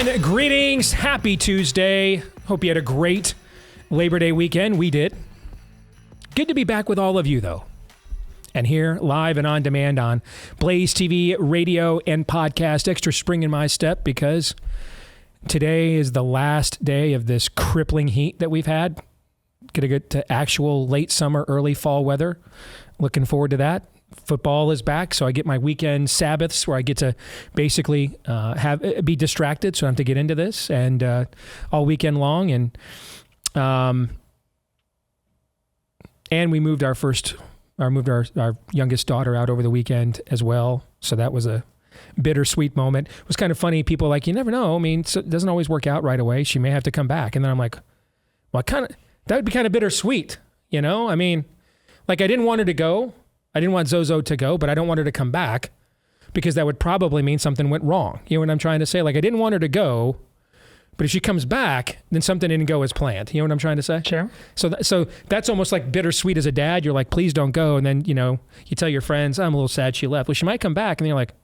And greetings. Happy Tuesday. Hope you had a great Labor Day weekend. We did. Good to be back with all of you, though. And here, live and on demand on BlazeTV, radio, and podcast. Extra spring in my step because today is the last day of this crippling heat that we've had. Gonna get to actual late summer, early fall weather. Looking forward to that. Football is back, so I get my weekend Sabbaths where I get to basically be distracted, so I don't have to get into this, and all weekend long. And we moved our youngest daughter out over the weekend as well, so that was a bittersweet moment. It was kind of funny. People are like, you never know. I mean, so it doesn't always work out right away. She may have to come back, and then I'm like, well, that would be kind of bittersweet, you know? I mean, like I didn't want her to go. I didn't want Zozo to go, but I don't want her to come back because that would probably mean something went wrong. You know what I'm trying to say? Like I didn't want her to go, but if she comes back, then something didn't go as planned. You know what I'm trying to say? Sure. So that's almost like bittersweet as a dad. You're like, please don't go. And then, you know, you tell your friends, I'm a little sad she left. Well, she might come back. And then you're like,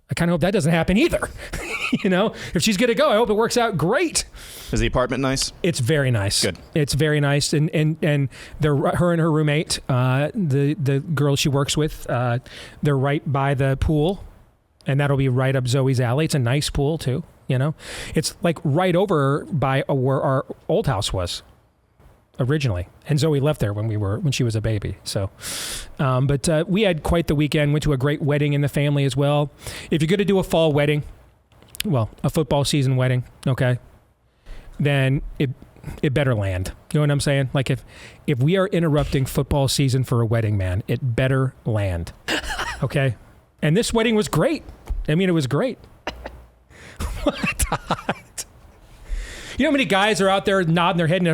I kind of hope that doesn't happen either. You know, if she's going to go, I hope it works out great. Is the apartment nice? It's very nice. Good. It's very nice. And her and her roommate, the girl she works with, they're right by the pool, and that'll be right up Zoe's alley. It's a nice pool too, you know. It's like right over by where our old house was originally, and Zoe left there when she was a baby. So, but we had quite the weekend. Went to a great wedding in the family as well. If you're going to do a fall wedding, well, a football season wedding, okay, then it better land. You know what I'm saying? Like if we are interrupting football season for a wedding, man, it better land. Okay? And this wedding was great. I mean, it was great. What? You know how many guys are out there nodding their head in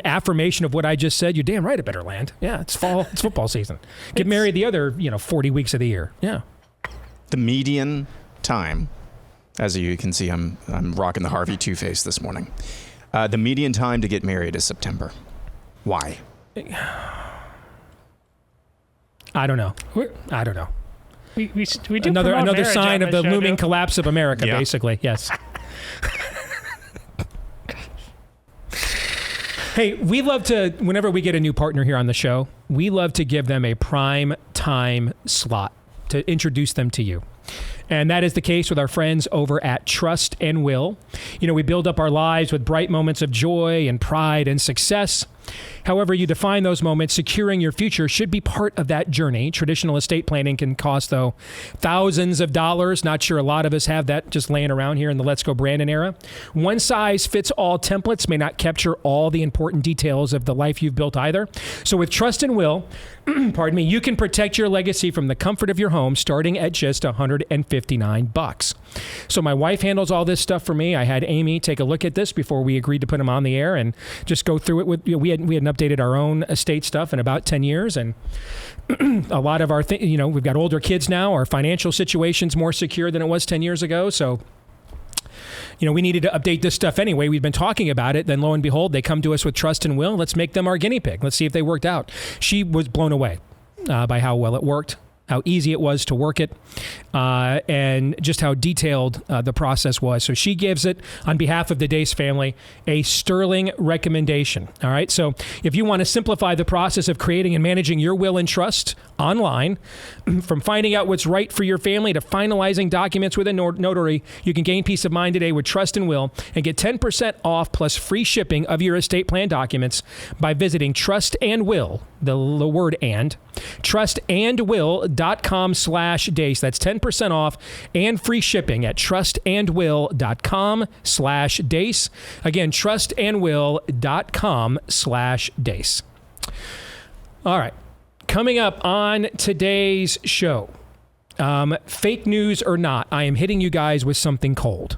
affirmation of what I just said? You're damn right it better land. Yeah, it's football season. Get married the other, 40 weeks of the year. Yeah. The median time, as you can see, I'm rocking the Harvey Two-Face this morning. The median time to get married is September. Why? I don't know. We do another sign of the looming too. collapse of America, Yeah. basically. Yes. Hey, we love to, whenever we get a new partner here on the show, we love to give them a prime time slot to introduce them to you. And that is the case with our friends over at Trust and Will. You know, we build up our lives with bright moments of joy and pride and success. However you define those moments, securing your future should be part of that journey. Traditional estate planning can cost, though, thousands of dollars. Not sure a lot of us have that just laying around here in the Let's Go Brandon era. One size fits all templates may not capture all the important details of the life you've built either. So with Trust and Will, pardon me, you can protect your legacy from the comfort of your home starting at just $159. So my wife handles all this stuff for me. I had Amy take a look at this before we agreed to put them on the air and just go through it with, we hadn't updated our own estate stuff in about 10 years. And a lot of our we've got older kids now. Our financial situation's more secure than it was 10 years ago. So, we needed to update this stuff anyway. We've been talking about it. Then lo and behold, they come to us with Trust and Will. Let's make them our guinea pig. Let's see if they worked out. She was blown away by how well it worked, how easy it was to work it, and just how detailed the process was. So she gives it, on behalf of the Deace family, a sterling recommendation. All right. So if you want to simplify the process of creating and managing your will and trust online, from finding out what's right for your family to finalizing documents with a notary, you can gain peace of mind today with Trust and Will and get 10% off plus free shipping of your estate plan documents by visiting Trust and Will, the word and, trustandwill.com/Deace. That's 10% off and free shipping at trustandwill.com/Deace. Again, trustandwill.com/Deace. All right. Coming up on today's show, fake news or not, I am hitting you guys with something cold.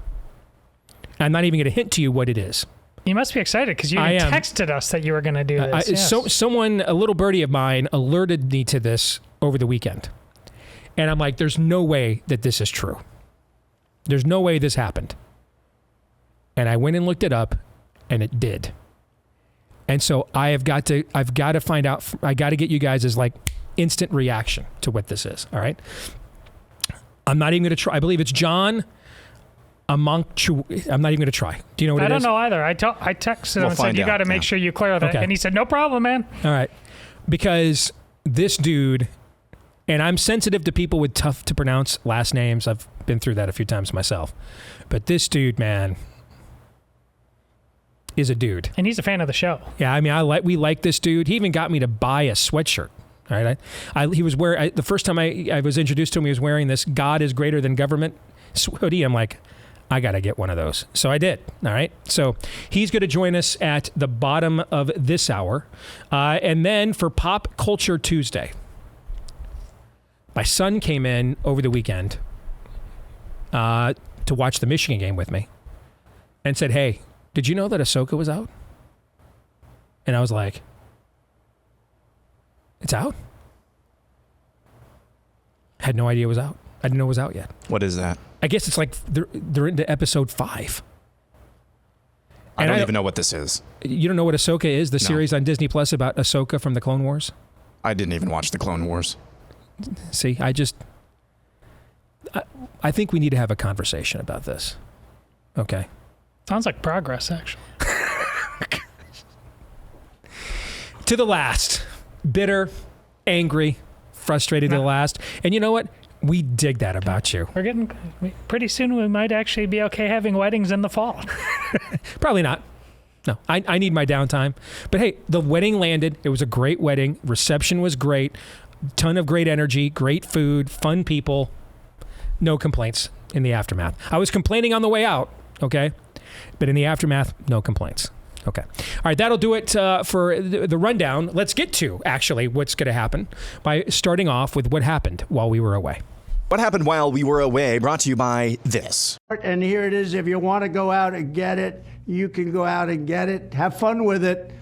I'm not even going to hint to you what it is. You must be excited because you texted us that you were going to do this. Yes. So someone, a little birdie of mine, alerted me to this over the weekend. And I'm like, there's no way that this is true. There's no way this happened. And I went and looked it up, and it did. And so I've got to find out, I got to get you guys' instant reaction to what this is. All right. I'm not even going to try. I believe it's John Amanchukwu. I'm not even going to try. Do you know what it is? I don't know either. I texted him and said, you got to make sure you clear that. Okay. And he said, no problem, man. All right. Because this dude, and I'm sensitive to people with tough to pronounce last names. I've been through that a few times myself. But this dude, man, is a dude. And he's a fan of the show. Yeah, I mean, we like this dude. He even got me to buy a sweatshirt. All right. He was wearing, the first time I was introduced to him, he was wearing this God is greater than government hoodie. I'm like, I got to get one of those. So I did. All right. So he's going to join us at the bottom of this hour. And then for Pop Culture Tuesday, my son came in over the weekend to watch the Michigan game with me and said, hey, did you know that Ahsoka was out? And I was like, it's out? Had no idea it was out. I didn't know it was out yet. What is that? I guess it's like they're into episode 5. I don't even know what this is. You don't know what Ahsoka is? The series on Disney Plus about Ahsoka from the Clone Wars? I didn't even watch the Clone Wars. See, I think we need to have a conversation about this. Okay. Sounds like progress, actually. To the last. Bitter, angry, frustrated to the last. And you know what? We dig that about you. We're getting, pretty soon we might actually be okay having weddings in the fall. Probably not. No, I need my downtime. But hey, the wedding landed. It was a great wedding. Reception was great. Ton of great energy, great food, fun people. No complaints in the aftermath. I was complaining on the way out, okay? But in the aftermath, no complaints. Okay. All right, that'll do it for the rundown. Let's get to, actually, what's going to happen by starting off with what happened while we were away. What happened while we were away, brought to you by this. And here it is. If you want to go out and get it, you can go out and get it. Have fun with it.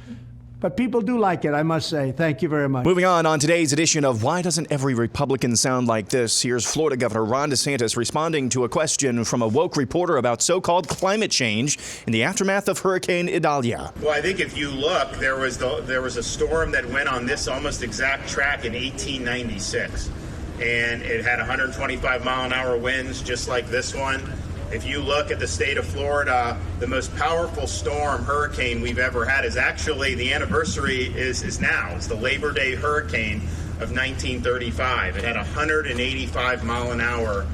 But people do like it, I must say. Thank you very much. Moving on today's edition of Why Doesn't Every Republican Sound Like This? Here's Florida Governor Ron DeSantis responding to a question from a woke reporter about so-called climate change in the aftermath of Hurricane Idalia. Well, I think if you look, there was a storm that went on this almost exact track in 1896. And it had 125-mile-an-hour winds just like this one. If you look at the state of Florida, the most powerful hurricane we've ever had is actually, the anniversary is now. It's the Labor Day hurricane of 1935. It had 185-mile-an-hour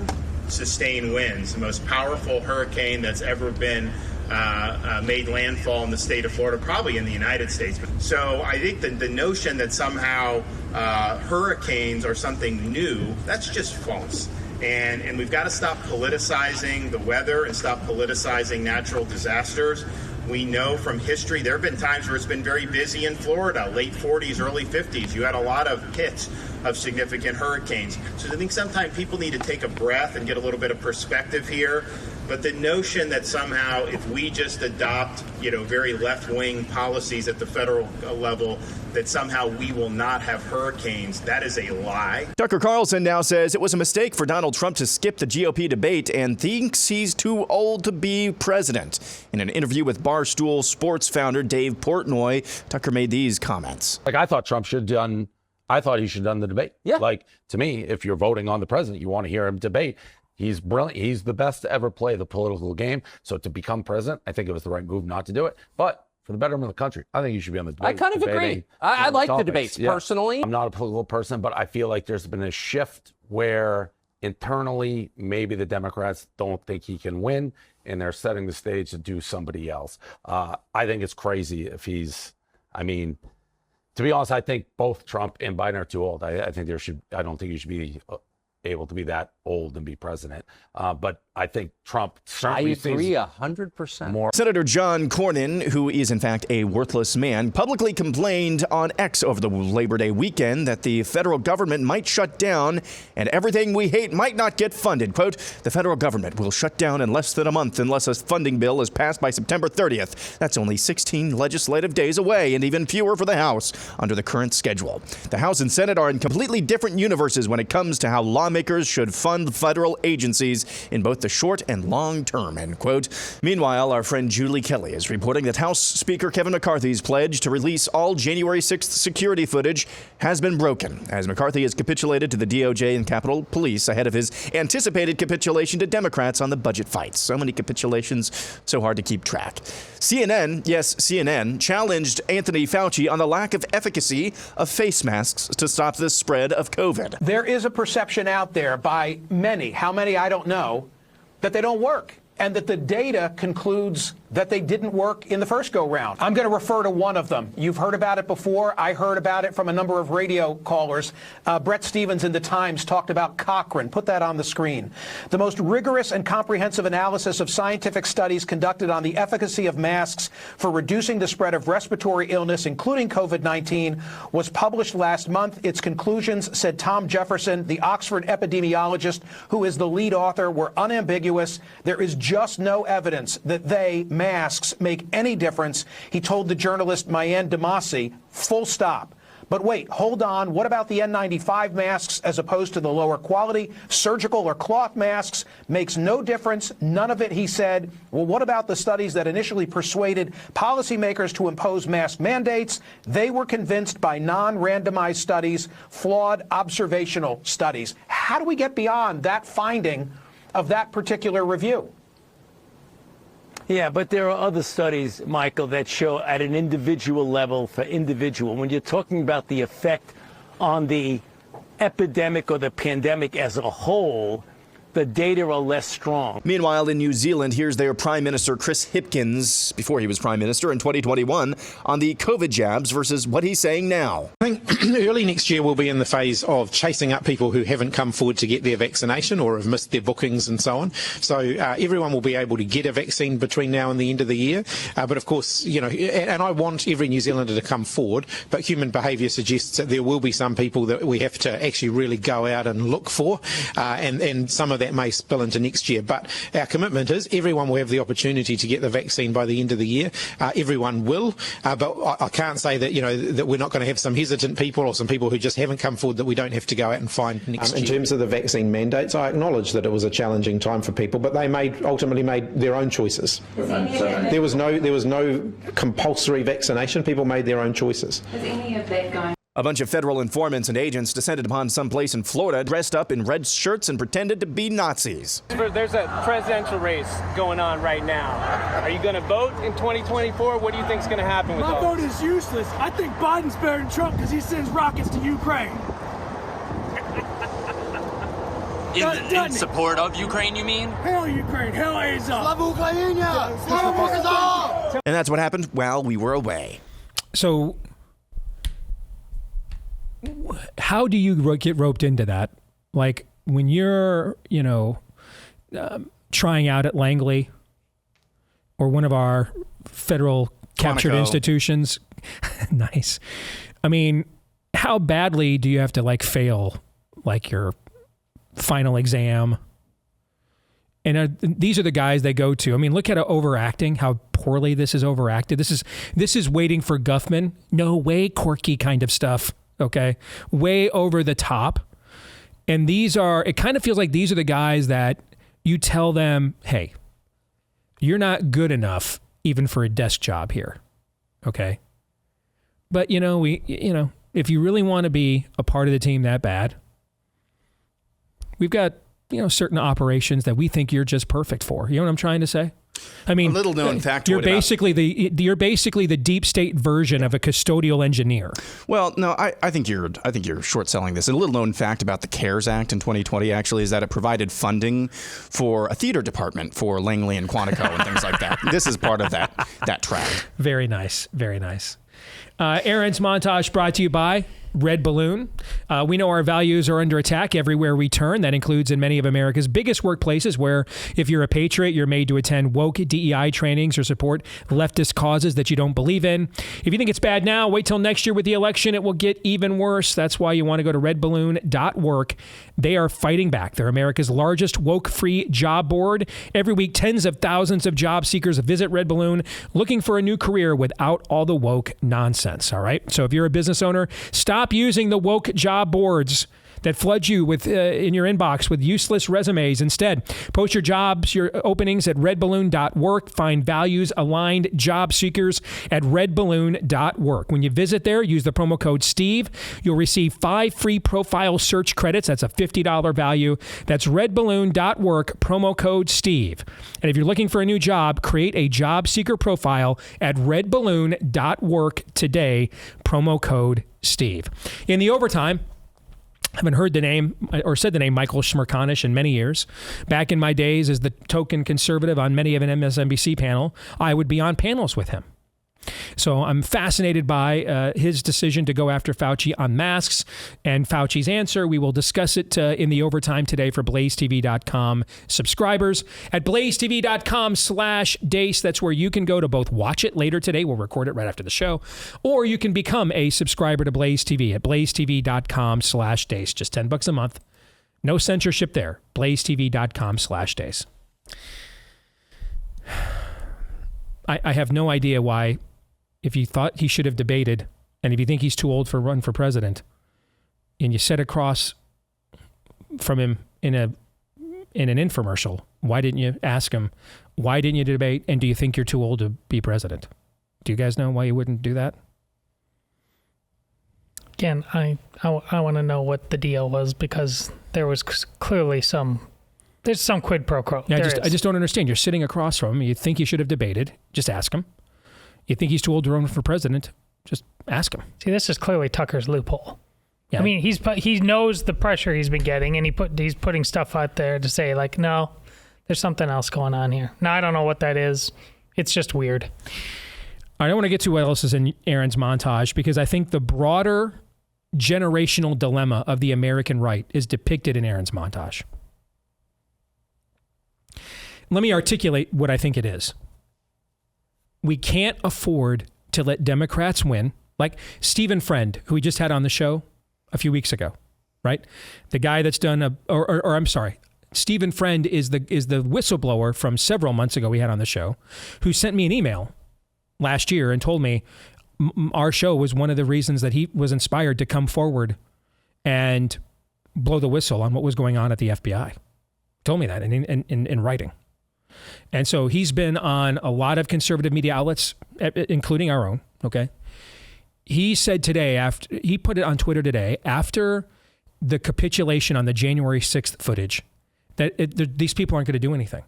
sustained winds, the most powerful hurricane that's ever been made landfall in the state of Florida, probably in the United States. So I think that the notion that somehow hurricanes are something new, that's just false. And we've got to stop politicizing the weather and stop politicizing natural disasters. We know from history there have been times where it's been very busy in Florida, late 40s, early 50s. You had a lot of hits of significant hurricanes. So I think sometimes people need to take a breath and get a little bit of perspective here. But the notion that somehow if we just adopt, very left-wing policies at the federal level, that somehow we will not have hurricanes, that is a lie. Tucker Carlson now says it was a mistake for Donald Trump to skip the GOP debate and thinks he's too old to be president. In an interview with Barstool Sports founder Dave Portnoy, Tucker made these comments. I thought he should have done the debate. Yeah. To me, if you're voting on the president, you want to hear him debate. He's brilliant. He's the best to ever play the political game. So to become president, I think it was the right move not to do it. But for the betterment of the country, I think you should be on the debate. I kind of agree. I like the debates personally. I'm not a political person, but I feel like there's been a shift where internally, maybe the Democrats don't think he can win, and they're setting the stage to do somebody else. I think it's crazy if to be honest, I think both Trump and Biden are too old. I don't think you should be able to be that old and be president. But I think Trump certainly I agree 100%. More. Senator John Cornyn, who is in fact a worthless man, publicly complained on X over the Labor Day weekend that the federal government might shut down and everything we hate might not get funded. Quote, the federal government will shut down in less than a month unless a funding bill is passed by September 30th. That's only 16 legislative days away and even fewer for the House under the current schedule. The House and Senate are in completely different universes when it comes to how lawmakers should fund federal agencies in both the short and long term, end quote. Meanwhile, our friend Julie Kelly is reporting that House Speaker Kevin McCarthy's pledge to release all January 6th security footage has been broken, as McCarthy has capitulated to the DOJ and Capitol Police ahead of his anticipated capitulation to Democrats on the budget fight. So many capitulations, so hard to keep track. CNN, challenged Anthony Fauci on the lack of efficacy of face masks to stop the spread of COVID. There is a perception out there by many, how many I don't know, that they don't work, and that the data concludes that they didn't work in the first go-round. I'm going to refer to one of them. You've heard about it before. I heard about it from a number of radio callers. Brett Stevens in The Times talked about Cochrane. Put that on the screen. The most rigorous and comprehensive analysis of scientific studies conducted on the efficacy of masks for reducing the spread of respiratory illness, including COVID-19, was published last month. Its conclusions, said Tom Jefferson, the Oxford epidemiologist who is the lead author, were unambiguous. There is just no evidence that masks make any difference, he told the journalist Mayan Damasi, full stop. But wait, hold on. What about the N95 masks as opposed to the lower quality surgical or cloth masks? Makes no difference. None of it, he said. Well, what about the studies that initially persuaded policymakers to impose mask mandates? They were convinced by non-randomized studies, flawed observational studies. How do we get beyond that finding of that particular review? Yeah, but there are other studies, Michael, that show at an individual level for individual. When you're talking about the effect on the epidemic or the pandemic as a whole, the data are less strong. Meanwhile, in New Zealand, here's their Prime Minister Chris Hipkins, before he was Prime Minister in 2021, on the COVID jabs versus what he's saying now. I think early next year we'll be in the phase of chasing up people who haven't come forward to get their vaccination or have missed their bookings and so on. So everyone will be able to get a vaccine between now and the end of the year. But of course, you know, and I want every New Zealander to come forward, but human behaviour suggests that there will be some people that we have to actually really go out and look for, and some of that may spill into next year. But our commitment is everyone will have the opportunity to get the vaccine by the end of the year. Everyone will, but I can't say that, you know, that we're not going to have some hesitant people or some people who just haven't come forward that we don't have to go out and find next year. In terms of the vaccine mandates, I acknowledge that it was a challenging time for people, but they ultimately made their own choices. There was no compulsory vaccination. People made their own choices. Is any of that going? A bunch of federal informants and agents descended upon some place in Florida, dressed up in red shirts and pretended to be Nazis. There's a presidential race going on right now. Are you going to vote in 2024? What do you think is going to happen with My vote is useless. I think Biden's better than Trump because he sends rockets to Ukraine. In support of Ukraine, you mean? Hell Ukraine, hell Azov. Slava Ukraina! And that's what happened while we were away. So how do you get roped into that? Like when you're, trying out at Langley or one of our federal captured institutions. Nice. I mean, how badly do you have to fail your final exam? And these are the guys they go to. I mean, look at overacting, how poorly this is overacted. This is waiting for Guffman. No way, Corky kind of stuff. Okay, way over the top. And it kind of feels like these are the guys that you tell them, hey, you're not good enough even for a desk job here. Okay. But if you really want to be a part of the team that bad, we've got, certain operations that we think you're just perfect for. You know what I'm trying to say? I mean, a little known fact. You're basically the deep state version of a custodial engineer. Well, no, I think you're short selling this. A little known fact about the CARES Act in 2020 actually is that it provided funding for a theater department for Langley and Quantico and things like that. This is part of that track. Very nice, very nice. Aaron's montage brought to you by Red Balloon. We know our values are under attack everywhere we turn. That includes in many of America's biggest workplaces where if you're a patriot, you're made to attend woke DEI trainings or support leftist causes that you don't believe in. If you think it's bad now, wait till next year with the election. It will get even worse. That's why you want to go to redballoon.work. They are fighting back. They're America's largest woke-free job board. Every week, tens of thousands of job seekers visit Red Balloon looking for a new career without all the woke nonsense. All right. So if you're a business owner, stop using the woke job boards. that floods you with in your inbox with useless resumes. Instead, post your jobs, your openings at redballoon.work. Find values-aligned job seekers at redballoon.work. When you visit there, use the promo code STEVE. You'll receive 5 free profile search credits. That's a $50 value. That's redballoon.work, promo code STEVE. And if you're looking for a new job, create a job seeker profile at redballoon.work today, promo code Steve. In the overtime, I haven't heard the name or said the name Michael Schmerkanish in many years. Back in my days as the token conservative on many of an MSNBC panel, I would be on panels with him. So I'm fascinated by his decision to go after Fauci on masks and Fauci's answer. We will discuss it in the overtime today for BlazeTV.com subscribers. At BlazeTV.com/Deace, that's where you can go to both watch it later today. We'll record it right after the show. Or you can become a subscriber to Blaze TV at BlazeTV.com/Deace. Just $10 a month. No censorship there. BlazeTV.com/Deace. I have no idea why, if you thought he should have debated, and if you think he's too old for run for president, and you sat across from him in an infomercial, why didn't you ask him, why didn't you debate, and do you think you're too old to be president? Do you guys know why you wouldn't do that? Again, I want to know what the deal was, because there was clearly there's some quid pro quo. Yeah, I just don't understand. You're sitting across from him. You think you should have debated. Just ask him. You think he's too old to run for president. Just ask him. See, this is clearly Tucker's loophole. Yeah. I mean, he knows the pressure he's been getting, and he's putting stuff out there to say, like, no, there's something else going on here. Now, I don't know what that is. It's just weird. I don't want to get to what else is in Aaron's montage, because I think the broader generational dilemma of the American right is depicted in Aaron's montage. Let me articulate what I think it is. We can't afford to let Democrats win, like Stephen Friend, who we just had on the show a few weeks ago, right? The guy that's done I'm sorry, Stephen Friend is the whistleblower from several months ago we had on the show, who sent me an email last year and told me our show was one of the reasons that he was inspired to come forward and blow the whistle on what was going on at the FBI. Told me that in writing. And so he's been on a lot of conservative media outlets, including our own, okay? He said today, he put it on Twitter today, after the capitulation on the January 6th footage, that these people aren't going to do anything.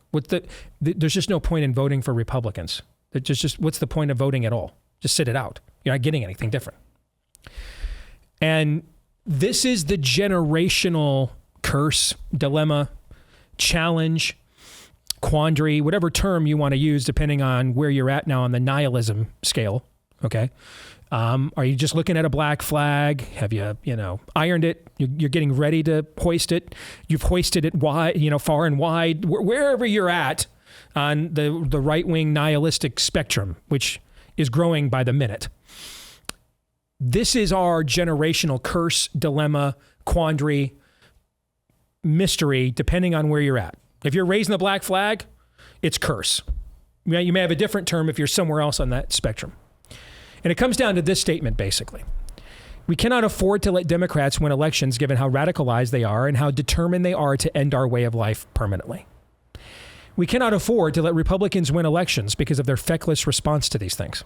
There's just no point in voting for Republicans. Just what's the point of voting at all? Just sit it out. You're not getting anything different. And this is the generational curse, dilemma, challenge, quandary, whatever term you want to use, depending on where you're at now on the nihilism scale. Okay. Are you just looking at a black flag? Have you ironed it? You're getting ready to hoist it. You've hoisted it wide, far and wide, wherever you're at on the right-wing nihilistic spectrum, which is growing by the minute. This is our generational curse, dilemma, quandary, mystery, depending on where you're at. If you're raising the black flag, it's curse. You may have a different term if you're somewhere else on that spectrum. And it comes down to this statement, basically. We cannot afford to let Democrats win elections given how radicalized they are and how determined they are to end our way of life permanently. We cannot afford to let Republicans win elections because of their feckless response to these things.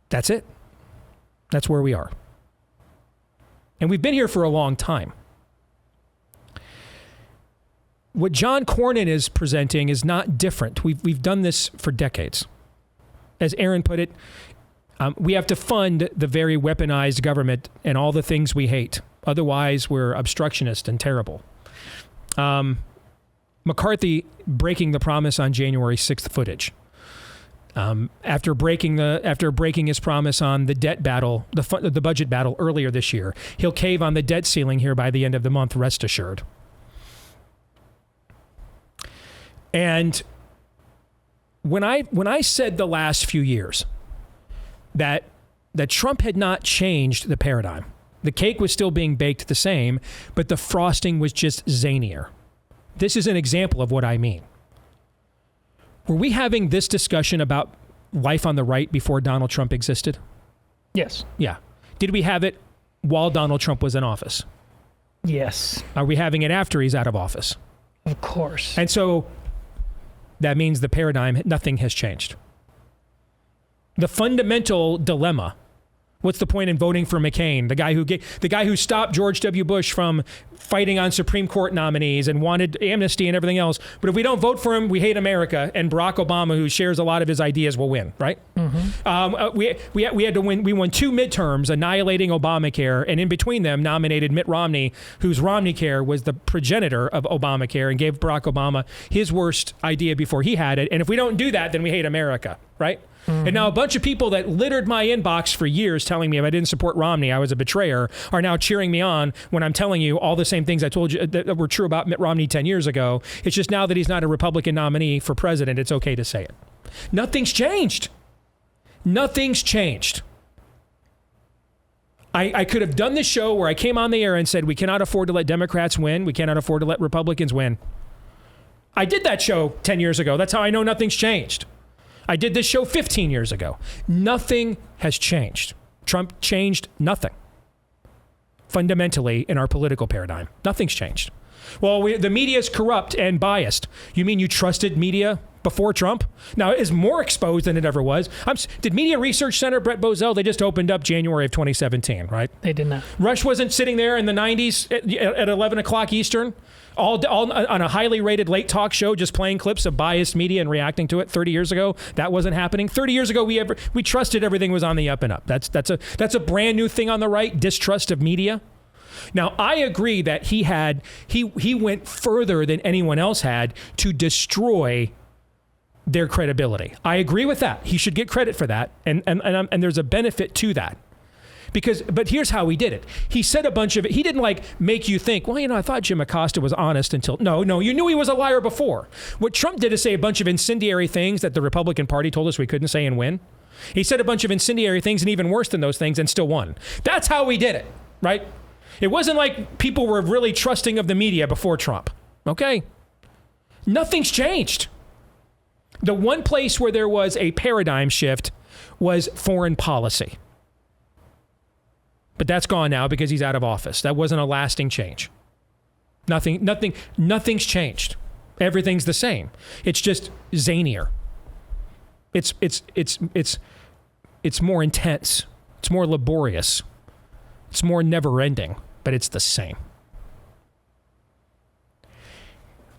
That's it. That's where we are. And we've been here for a long time. What John Cornyn is presenting is not different. We've done this for decades. As Aaron put it, we have to fund the very weaponized government and all the things we hate. Otherwise, we're obstructionist and terrible. McCarthy breaking the promise on January 6th footage. After breaking his promise on the debt battle, the budget battle earlier this year, he'll cave on the debt ceiling here by the end of the month, rest assured. And when I said the last few years that Trump had not changed the paradigm, the cake was still being baked the same, but the frosting was just zanier. This is an example of what I mean. Were we having this discussion about life on the right before Donald Trump existed? Yes. Yeah. Did we have it while Donald Trump was in office? Yes. Are we having it after he's out of office? Of course. And so that means the paradigm, nothing has changed. The fundamental dilemma, what's the point in voting for McCain, the guy who stopped George W. Bush from fighting on Supreme Court nominees and wanted amnesty and everything else? But if we don't vote for him, we hate America, and Barack Obama, who shares a lot of his ideas, will win, right? Mm-hmm. We had to win. We won 2 midterms, annihilating Obamacare, and in between them, nominated Mitt Romney, whose Romneycare was the progenitor of Obamacare, and gave Barack Obama his worst idea before he had it. And if we don't do that, then we hate America, right? Mm-hmm. And now a bunch of people that littered my inbox for years telling me if I didn't support Romney, I was a betrayer, are now cheering me on when I'm telling you all the same things I told you that were true about Mitt Romney 10 years ago. It's just now that he's not a Republican nominee for president, it's okay to say it. Nothing's changed. Nothing's changed. I could have done this show where I came on the air and said, we cannot afford to let Democrats win. We cannot afford to let Republicans win. I did that show 10 years ago. That's how I know nothing's changed. I did this show 15 years ago. Nothing has changed. Trump changed nothing. Fundamentally in our political paradigm. Nothing's changed. Well, the media is corrupt and biased. You mean you trusted media before Trump? Now, it is more exposed than it ever was. Did Media Research Center, Brett Bozell, they just opened up January of 2017, right? They did not. Rush wasn't sitting there in the 90s at 11 o'clock Eastern, all on a highly rated late talk show, just playing clips of biased media and reacting to it 30 years ago. That wasn't happening. 30 years ago, we trusted everything was on the up and up. That's a brand new thing on the right, distrust of media. Now, I agree that he went further than anyone else had to destroy their credibility. I agree with that. He should get credit for that, and there's a benefit to that. But here's how he did it. He said a bunch of it. He didn't make you think, well, I thought Jim Acosta was honest until... No, you knew he was a liar before. What Trump did is say a bunch of incendiary things that the Republican Party told us we couldn't say and win. He said a bunch of incendiary things and even worse than those things and still won. That's how he did it, right? It wasn't like people were really trusting of the media before Trump, okay? Nothing's changed. The one place where there was a paradigm shift was foreign policy. But that's gone now because he's out of office. That wasn't a lasting change. Nothing's changed. Everything's the same. It's just zanier. It's more intense. It's more laborious. It's more never-ending, but it's the same.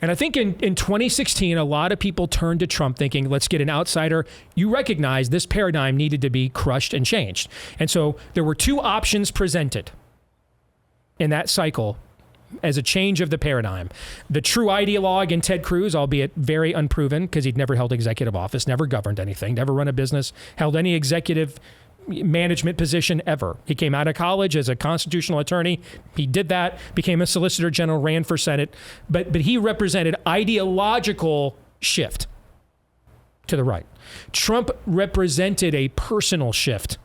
And I think in 2016, a lot of people turned to Trump thinking, let's get an outsider. You recognize this paradigm needed to be crushed and changed. And so there were 2 options presented in that cycle as a change of the paradigm. The true ideologue in Ted Cruz, albeit very unproven because he'd never held executive office, never governed anything, never run a business, held any executive management position ever. He came out of college as a constitutional attorney. He did that, became a solicitor general, ran for Senate, but he represented ideological shift to the right. Trump represented a personal shift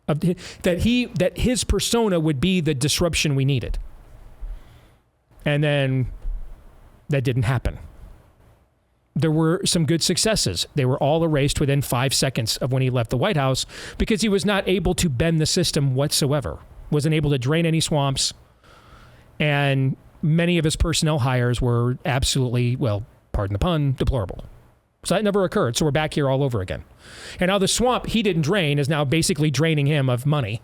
that his persona would be the disruption we needed. And then that didn't happen. There were some good successes. They were all erased within 5 seconds of when he left the White House because he was not able to bend the system whatsoever, wasn't able to drain any swamps, and many of his personnel hires were absolutely, well, pardon the pun, deplorable. So that never occurred. So we're back here all over again. And now the swamp he didn't drain is now basically draining him of money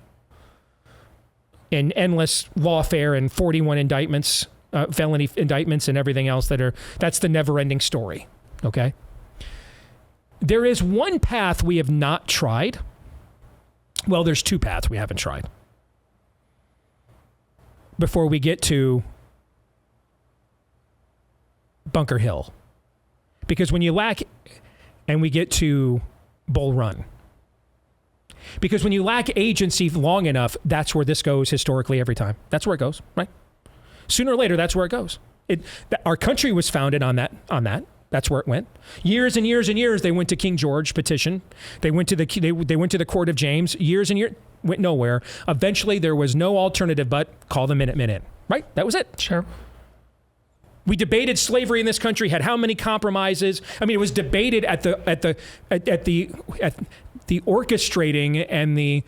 in endless lawfare and 41 indictments, felony indictments and everything else that's the never-ending story. Okay? There is one path we have not tried. Well, there's 2 paths we haven't tried before we get to Bunker Hill. Because when you lack, and we get to Bull Run. Because when you lack agency long enough, that's where this goes historically every time. That's where it goes, right? Sooner or later, that's where it goes. Our country was founded on that. That's where it went. Years and years and years, they went to King George petition. They went to the Court of James. Years and years, went nowhere. Eventually, there was no alternative but call the Minutemen in. Right? That was it. Sure. We debated slavery in this country. Had how many compromises? I mean, it was debated at the orchestrating and the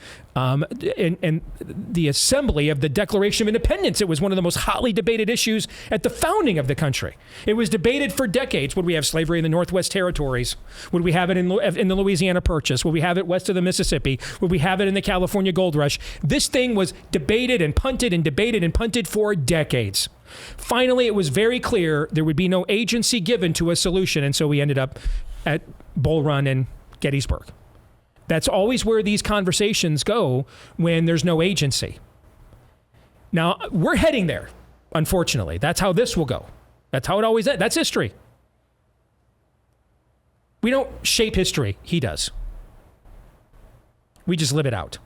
assembly of the Declaration of Independence. It was one of the most hotly debated issues at the founding of the country. It was debated for decades. Would we have slavery in the Northwest Territories? Would we have it in the Louisiana Purchase? Would we have it west of the Mississippi? Would we have it in the California Gold Rush? This thing was debated and punted and debated and punted for decades. Finally, it was very clear there would be no agency given to a solution, and so we ended up at Bull Run and Gettysburg. That's always where these conversations go when there's no agency. Now, we're heading there, unfortunately. That's how this will go. That's how it always is. That's history. We don't shape history. He does. We just live it out.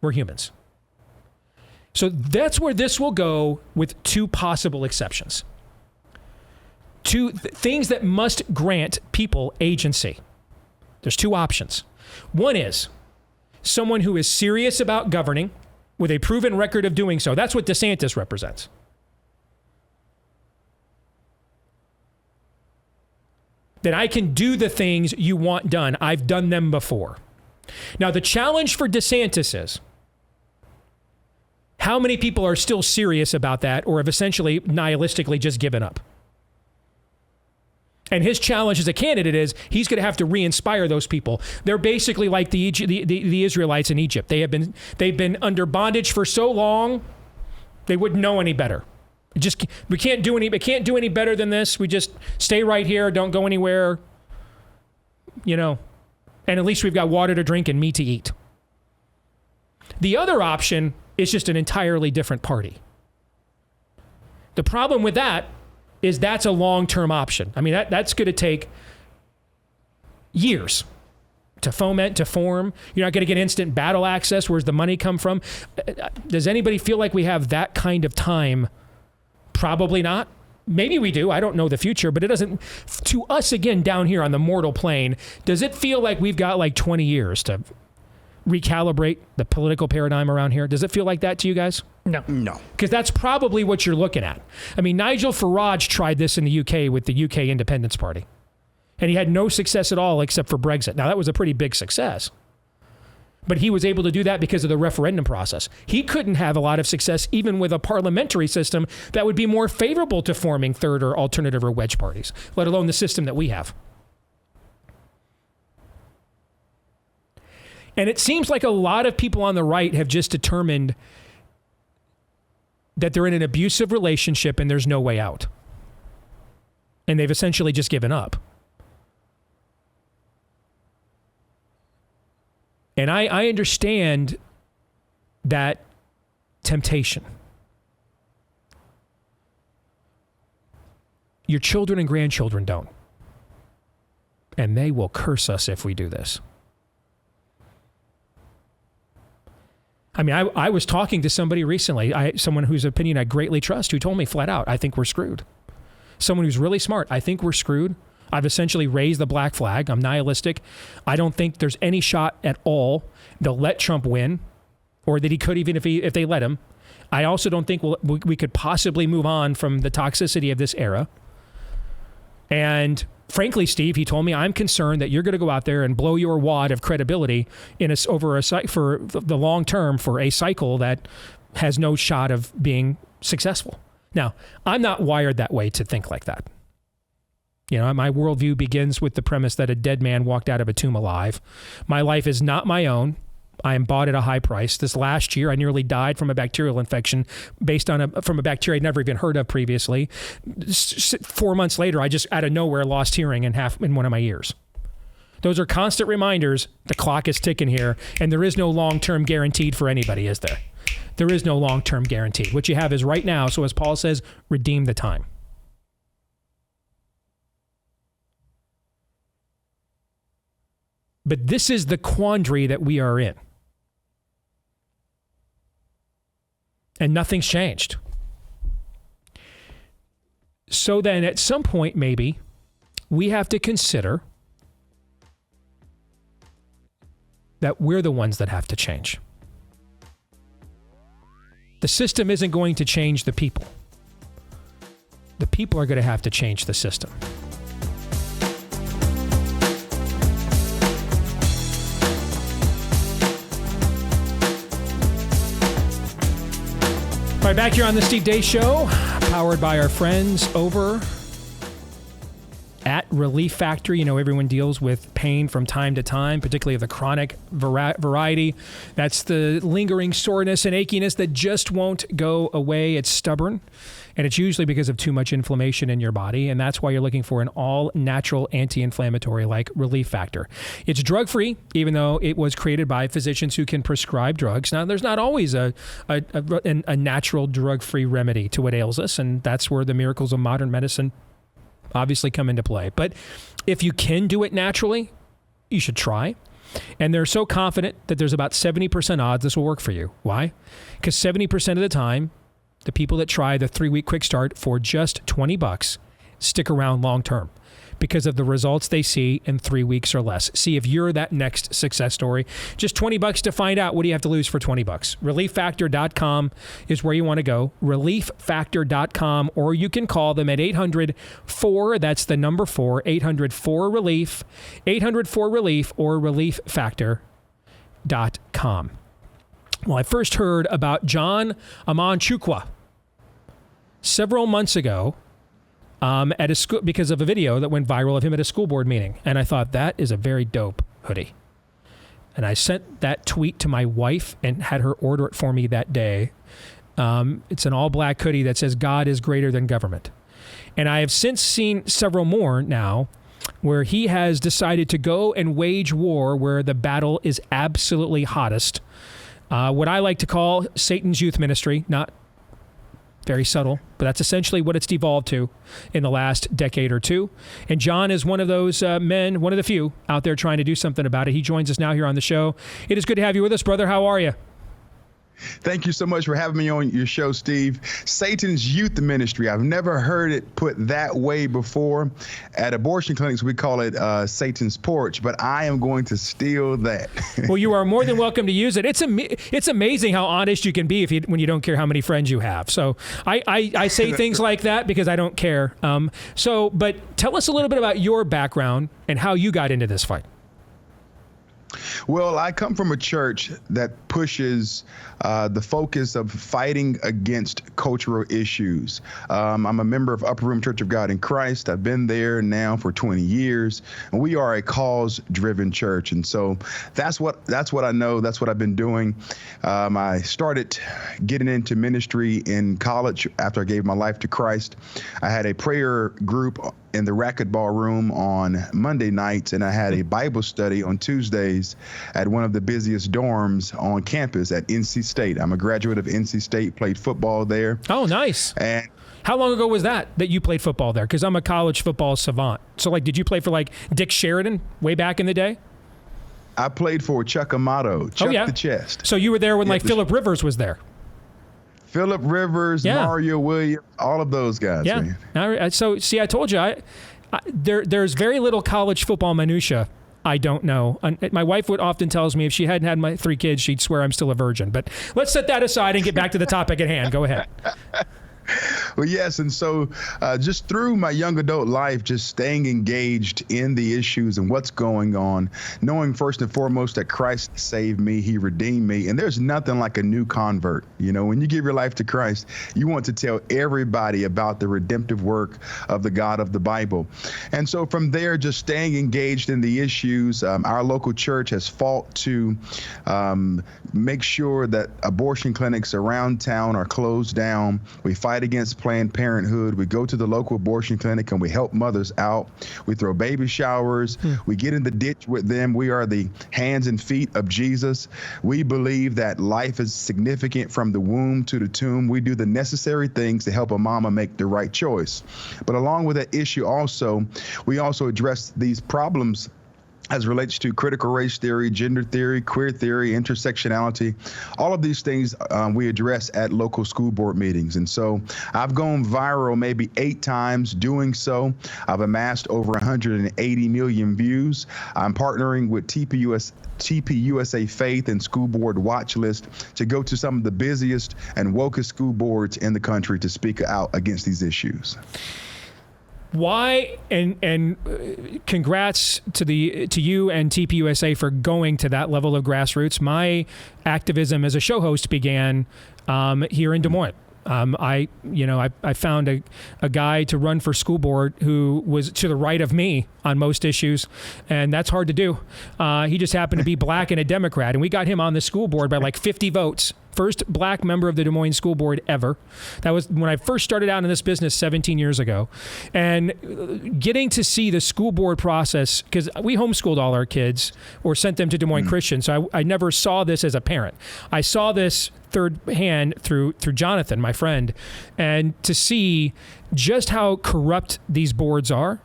We're humans. So that's where this will go, with two possible exceptions. Two things that must grant people agency. There's two options. One is someone who is serious about governing with a proven record of doing so. That's what DeSantis represents. That I can do the things you want done. I've done them before. Now, the challenge for DeSantis is, how many people are still serious about that or have essentially nihilistically just given up? And his challenge as a candidate is he's going to have to re-inspire those people. They're basically like the Israelites in Egypt. They've been under bondage for so long, they wouldn't know any better. We can't do any better than this. We just stay right here, don't go anywhere, and at least we've got water to drink and meat to eat. The other option is just an entirely different party. The problem with that is that's a long-term option. I mean, that's going to take years to foment, to form. You're not going to get instant battle access. Where's the money come from? Does anybody feel like we have that kind of time? Probably not. Maybe we do. I don't know the future, but it doesn't, to us again down here on the mortal plane, does it feel like we've got like 20 years to recalibrate the political paradigm around here? Does it feel like that to you guys? No. Because that's probably what you're looking at. I mean, Nigel Farage tried this in the UK with the UK Independence Party, and he had no success at all except for Brexit. Now, that was a pretty big success, but he was able to do that because of the referendum process. He couldn't have a lot of success even with a parliamentary system that would be more favorable to forming third or alternative or wedge parties, let alone the system that we have. And it seems like a lot of people on the right have just determined that they're in an abusive relationship and there's no way out. And they've essentially just given up. And I understand that temptation. Your children and grandchildren don't. And they will curse us if we do this. I mean, I was talking to somebody recently, someone whose opinion I greatly trust, who told me flat out, I think we're screwed. Someone who's really smart, I think we're screwed. I've essentially raised the black flag. I'm nihilistic. I don't think there's any shot at all they'll let Trump win, or that he could even if they let him. I also don't think we could possibly move on from the toxicity of this era. And frankly, Steve, he told me, I'm concerned that you're going to go out there and blow your wad of credibility for the long term for a cycle that has no shot of being successful. Now, I'm not wired that way to think like that. My worldview begins with the premise that a dead man walked out of a tomb alive. My life is not my own. I am bought at a high price. This last year, I nearly died from a bacterial infection from a bacteria I'd never even heard of previously. 4 months later, I just out of nowhere lost hearing in one of my ears. Those are constant reminders. The clock is ticking here, and there is no long-term guaranteed for anybody, is there? There is no long-term guarantee. What you have is right now. So as Paul says, redeem the time. But this is the quandary that we are in. And nothing's changed. So then at some point, maybe, we have to consider that we're the ones that have to change. The system isn't going to change the people. The people are going to have to change the system. All right, back here on the Steve Deace Show, powered by our friends over at Relief Factor. You know, everyone deals with pain from time to time, particularly of the chronic variety. That's the lingering soreness and achiness that just won't go away. It's stubborn, and it's usually because of too much inflammation in your body, and that's why you're looking for an all-natural anti-inflammatory like Relief Factor. It's drug-free, even though it was created by physicians who can prescribe drugs. Now, there's not always a natural drug-free remedy to what ails us, and that's where the miracles of modern medicine obviously come into play. But if you can do it naturally, you should try. And they're so confident that there's about 70% odds this will work for you. Why? Because 70% of the time, the people that try the 3-week quick start for just $20 stick around long term because of the results they see in 3 weeks or less. See if you're that next success story. Just $20 to find out. What do you have to lose for $20? ReliefFactor.com is where you want to go. ReliefFactor.com, or you can call them at 800-4, that's the number 4, 800-4-RELIEF, 800-4-RELIEF, or ReliefFactor.com. Well, I first heard about John Amanchukwu several months ago at a school because of a video that went viral of him at a school board meeting. And I thought, that is a very dope hoodie. And I sent that tweet to my wife and had her order it for me that day. It's an all-black hoodie that says, God is greater than government. And I have since seen several more now where he has decided to go and wage war where the battle is absolutely hottest. What I like to call Satan's youth ministry, not very subtle, but that's essentially what it's devolved to in the last decade or two. And John is one of those men, one of the few out there trying to do something about it. He joins us now here on the show. It is good to have you with us, brother. How are you? Thank you so much for having me on your show, Steve. Satan's youth ministry. I've never heard it put that way before. At abortion clinics, we call it Satan's porch, but I am going to steal that. Well, you are more than welcome to use it. It's amazing how honest you can be when you don't care how many friends you have. So I say things like that because I don't care. But tell us a little bit about your background and how you got into this fight. Well, I come from a church that pushes the focus of fighting against cultural issues. I'm a member of Upper Room Church of God in Christ. I've been there now for 20 years, and we are a cause-driven church. And so that's what I know. That's what I've been doing. I started getting into ministry in college after I gave my life to Christ. I had a prayer group in the racquetball room on Monday nights, and I had a Bible study on Tuesdays at one of the busiest dorms on campus at NC State. I'm a graduate of NC State, played football there. Oh, nice. And how long ago was that you played football there? Because I'm a college football savant. So, did you play for, Dick Sheridan way back in the day? I played for Chuck Amato, Chuck the Chest. So you were there when, Phillip Rivers was there? Phillip Rivers, Mario Williams, all of those guys, man. So, see, I told you, there's very little college football minutia I don't know. My wife would often tells me if she hadn't had my 3 kids, she'd swear I'm still a virgin. But let's set that aside and get back to the topic at hand. Go ahead. Well, yes. And so just through my young adult life, just staying engaged in the issues and what's going on, knowing first and foremost that Christ saved me, he redeemed me. And there's nothing like a new convert. You know, when you give your life to Christ, you want to tell everybody about the redemptive work of the God of the Bible. And so from there, just staying engaged in the issues, our local church has fought to make sure that abortion clinics around town are closed down. We fight against Planned Parenthood. We go to the local abortion clinic and we help mothers out. We throw baby showers. We get in the ditch with them. We are the hands and feet of Jesus. We believe that life is significant from the womb to the tomb. We do the necessary things to help a mama make the right choice. But along with that issue also, we also address these problems as relates to critical race theory, gender theory, queer theory, intersectionality. All of these things we address at local school board meetings. And so I've gone viral maybe 8 times doing so. I've amassed over 180 million views. I'm partnering with TPUSA Faith and School Board Watch List to go to some of the busiest and wokest school boards in the country to speak out against these issues. Why, and congrats to you and TPUSA for going to that level of grassroots. My activism as a show host began here in Des Moines. I found a guy to run for school board who was to the right of me on most issues, and that's hard to do. He just happened to be black and a Democrat, and we got him on the school board by like 50 votes. First black member of the Des Moines School Board ever. That was when I first started out in this business 17 years ago. And getting to see the school board process, because we homeschooled all our kids or sent them to Des Moines Christian, so I never saw this as a parent. I saw this third hand through Jonathan, my friend, and to see just how corrupt these boards are,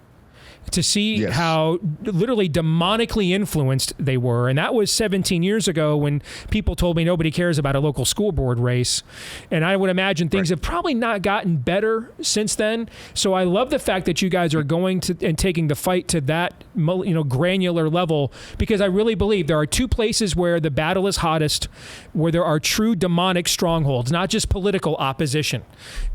to see how literally demonically influenced they were. And that was 17 years ago when people told me nobody cares about a local school board race. And I would imagine things have probably not gotten better since then. So I love the fact that you guys are going to and taking the fight to that granular level, because I really believe there are two places where the battle is hottest, where there are true demonic strongholds, not just political opposition.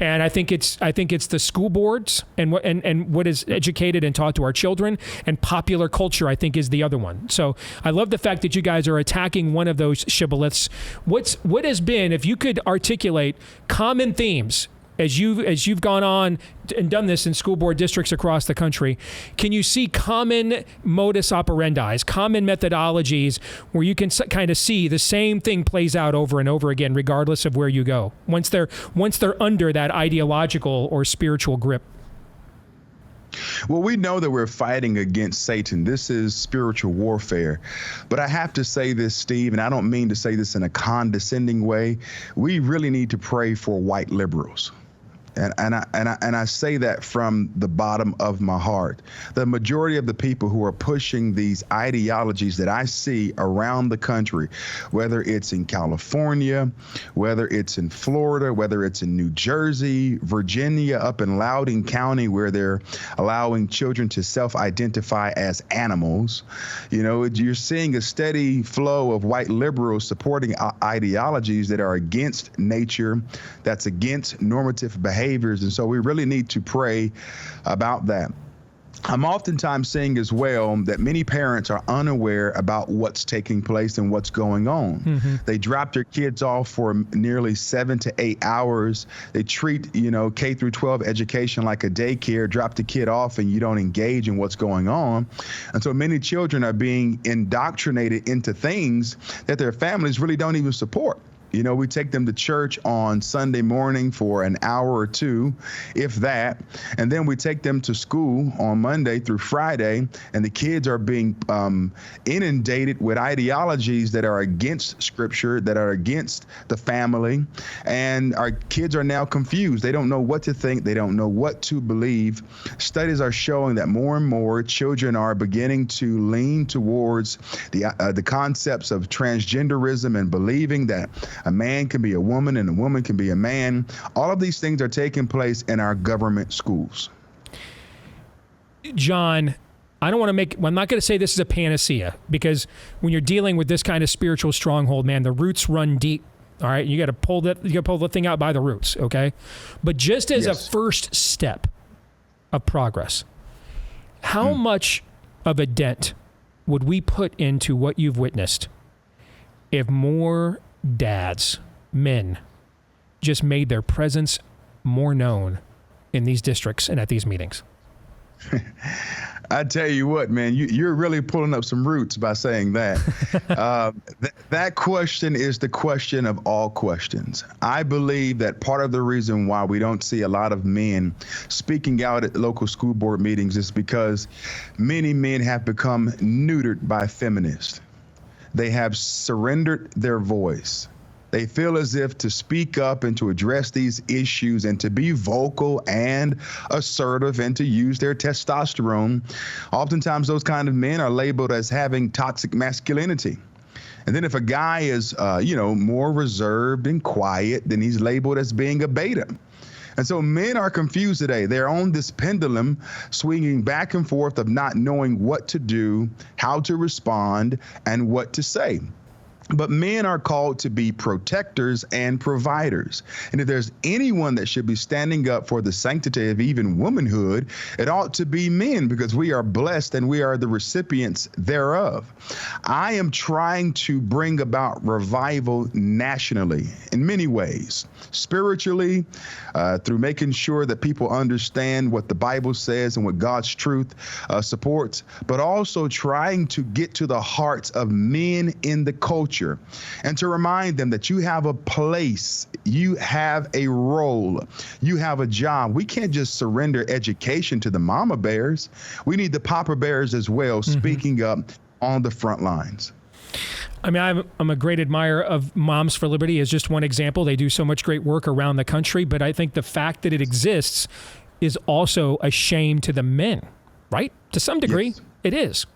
And I think it's the school boards and what is educated and taught to our children, and popular culture, I think, is the other one. So I love the fact that you guys are attacking one of those shibboleths. What has been, if you could articulate common themes as you've gone on and done this in school board districts across the country, can you see common modus operandi, common methodologies where you can kind of see the same thing plays out over and over again, regardless of where you go, once they're under that ideological or spiritual grip? Well, we know that we're fighting against Satan. This is spiritual warfare. But I have to say this, Steve, and I don't mean to say this in a condescending way. We really need to pray for white liberals. And I say that from the bottom of my heart. The majority of the people who are pushing these ideologies that I see around the country, whether it's in California, whether it's in Florida, whether it's in New Jersey, Virginia, up in Loudoun County, where they're allowing children to self-identify as animals, you're seeing a steady flow of white liberals supporting ideologies that are against nature, that's against normative behaviors. And so we really need to pray about that. I'm oftentimes seeing as well that many parents are unaware about what's taking place and what's going on. Mm-hmm. They drop their kids off for nearly 7 to 8 hours. They treat, K through 12 education like a daycare, drop the kid off and you don't engage in what's going on. And so many children are being indoctrinated into things that their families really don't even support. We take them to church on Sunday morning for an hour or two, if that, and then we take them to school on Monday through Friday, and the kids are being inundated with ideologies that are against Scripture, that are against the family, and our kids are now confused. They don't know what to think. They don't know what to believe. Studies are showing that more and more children are beginning to lean towards the concepts of transgenderism and believing that a man can be a woman and a woman can be a man. All of these things are taking place in our government schools. John, I'm not going to say this is a panacea, because when you're dealing with this kind of spiritual stronghold, man, the roots run deep. All right, you got to pull the thing out by the roots, okay? But just as a first step of progress, how much of a dent would we put into what you've witnessed if more dads, men, just made their presence more known in these districts and at these meetings? I tell you what, man, you're really pulling up some roots by saying that. That question is the question of all questions. I believe that part of the reason why we don't see a lot of men speaking out at local school board meetings is because many men have become neutered by feminists. They have surrendered their voice. They feel as if to speak up and to address these issues and to be vocal and assertive and to use their testosterone, oftentimes those kind of men are labeled as having toxic masculinity. And then if a guy is, more reserved and quiet, then he's labeled as being a beta. And so men are confused today. They're on this pendulum swinging back and forth of not knowing what to do, how to respond, and what to say. But men are called to be protectors and providers. And if there's anyone that should be standing up for the sanctity of even womanhood, it ought to be men, because we are blessed and we are the recipients thereof. I am trying to bring about revival nationally in many ways, spiritually, through making sure that people understand what the Bible says and what God's truth supports, but also trying to get to the hearts of men in the culture and to remind them that you have a place, you have a role, you have a job. We can't just surrender education to the mama bears. We need the papa bears as well, speaking up on the front lines. I mean, I'm a great admirer of Moms for Liberty as just one example. They do so much great work around the country, but I think the fact that it exists is also a shame to the men, right? To some degree, yes. It is.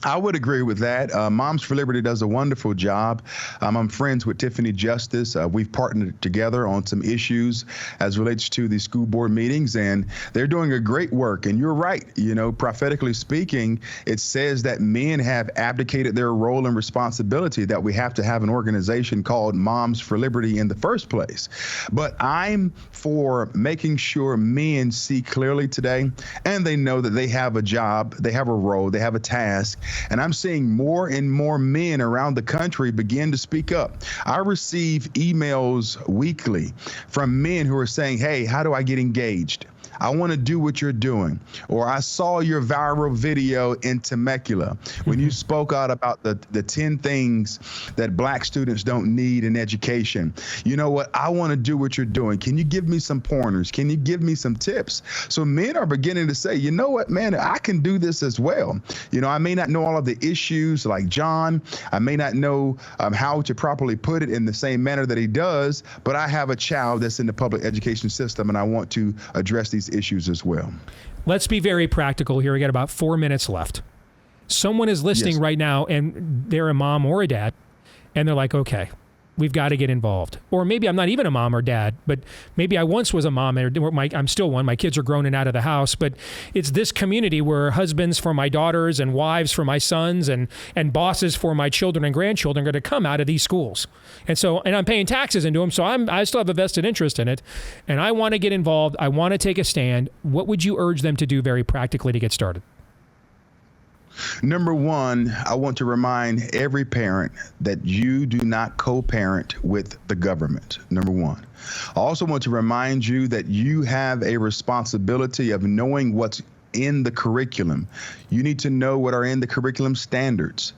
I would agree with that. Moms for Liberty does a wonderful job. I'm friends with Tiffany Justice. We've partnered together on some issues as relates to the school board meetings, and they're doing a great work. And you're right. You know, prophetically speaking, it says that men have abdicated their role and responsibility, that we have to have an organization called Moms for Liberty in the first place. But I'm for making sure men see clearly today, and they know that they have a job, they have a role, they have a task. And I'm seeing more and more men around the country begin to speak up. I receive emails weekly from men who are saying, hey, how do I get engaged? I want to do what you're doing. Or I saw your viral video in Temecula when you spoke out about the 10 things that black students don't need in education. You know what? I want to do what you're doing. Can you give me some pointers? Can you give me some tips? So men are beginning to say, you know what, man, I can do this as well. You know, I may not know all of the issues like John. I may not know how to properly put it in the same manner that he does, but I have a child that's in the public education system, and I want to address these issues as well. Let's be very practical here. We got about 4 minutes left. Someone is listening right now, and they're a mom or a dad, and they're like, okay, we've got to get involved. Or maybe I'm not even a mom or dad, but maybe I once was a mom, or I'm still one. My kids are grown and out of the house, but it's this community where husbands for my daughters and wives for my sons and bosses for my children and grandchildren are going to come out of these schools. And I'm paying taxes into them, so I still have a vested interest in it, and I want to get involved. I want to take a stand. What would you urge them to do very practically to get started? Number one, I want to remind every parent that you do not co-parent with the government, number one. I also want to remind you that you have a responsibility of knowing what's in the curriculum. You need to know what are in the curriculum standards.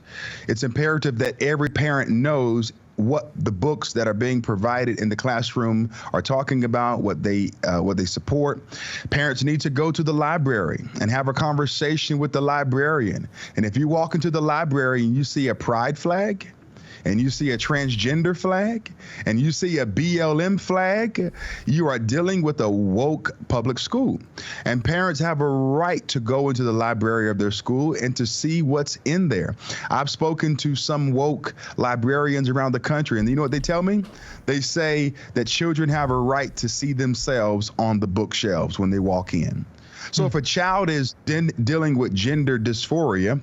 It's imperative that every parent knows what the books that are being provided in the classroom are talking about, what they support. Parents need to go to the library and have a conversation with the librarian. And if you walk into the library and you see a pride flag, and you see a transgender flag, and you see a BLM flag, you are dealing with a woke public school. And parents have a right to go into the library of their school and to see what's in there. I've spoken to some woke librarians around the country, and you know what they tell me? They say that children have a right to see themselves on the bookshelves when they walk in. So if a child is dealing with gender dysphoria,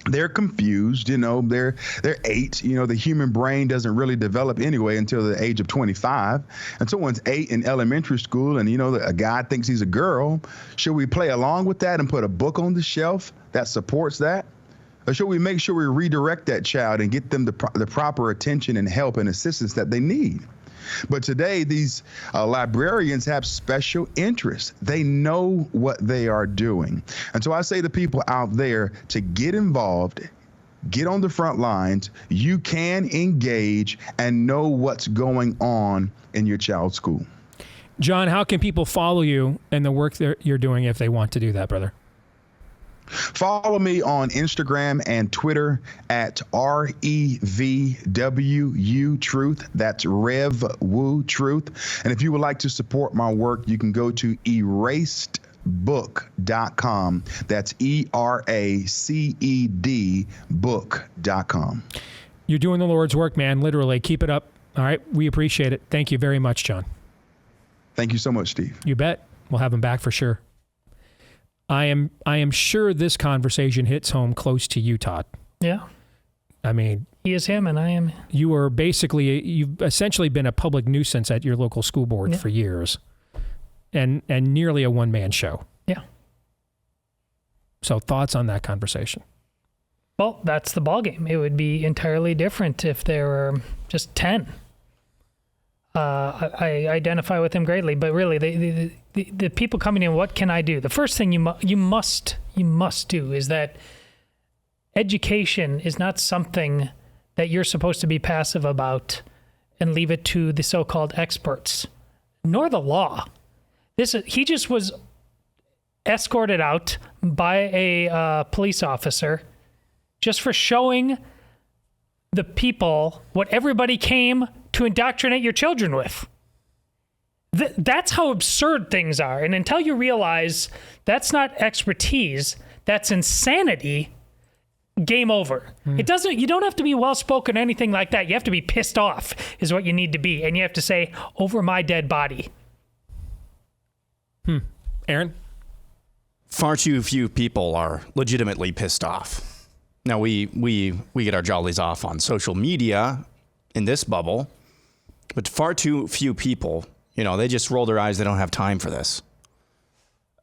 they're confused, you know, they're 8, you know, the human brain doesn't really develop anyway until the age of 25. And someone's 8 in elementary school and, you know, a guy thinks he's a girl. Should we play along with that and put a book on the shelf that supports that? Or should we make sure we redirect that child and get them the proper attention and help and assistance that they need? But today, these librarians have special interests. They know what they are doing. And so I say to people out there to get involved, get on the front lines. You can engage and know what's going on in your child's school. John, how can people follow you and the work that you're doing if they want to do that, brother? Follow me on Instagram and Twitter at REVWU Truth. That's Rev Woo Truth. And if you would like to support my work, you can go to erased.book.com. That's ERACED book.com. You're doing the Lord's work, man. Literally. Keep it up. All right. We appreciate it. Thank you very much, John. Thank you so much, Steve. You bet. We'll have him back for sure. I am sure this conversation hits home close to you, Todd. Yeah. I mean, he is him and I am. You've essentially been a public nuisance at your local school board for years, and nearly a one-man show. Yeah. So thoughts on that conversation? Well, that's the ballgame. It would be entirely different if there were just 10. I identify with him greatly, but really, the people coming in, what can I do? The first thing you must do is that education is not something that you're supposed to be passive about and leave it to the so-called experts, nor the law. He just was escorted out by a police officer just for showing the people what everybody came to indoctrinate your children with. That's how absurd things are. And until you realize that's not expertise, that's insanity, game over. You don't have to be well-spoken or anything like that. You have to be pissed off is what you need to be. And you have to say, over my dead body. Aaron? Far too few people are legitimately pissed off. Now, we get our jollies off on social media in this bubble, but far too few people, they just roll their eyes. They don't have time for this.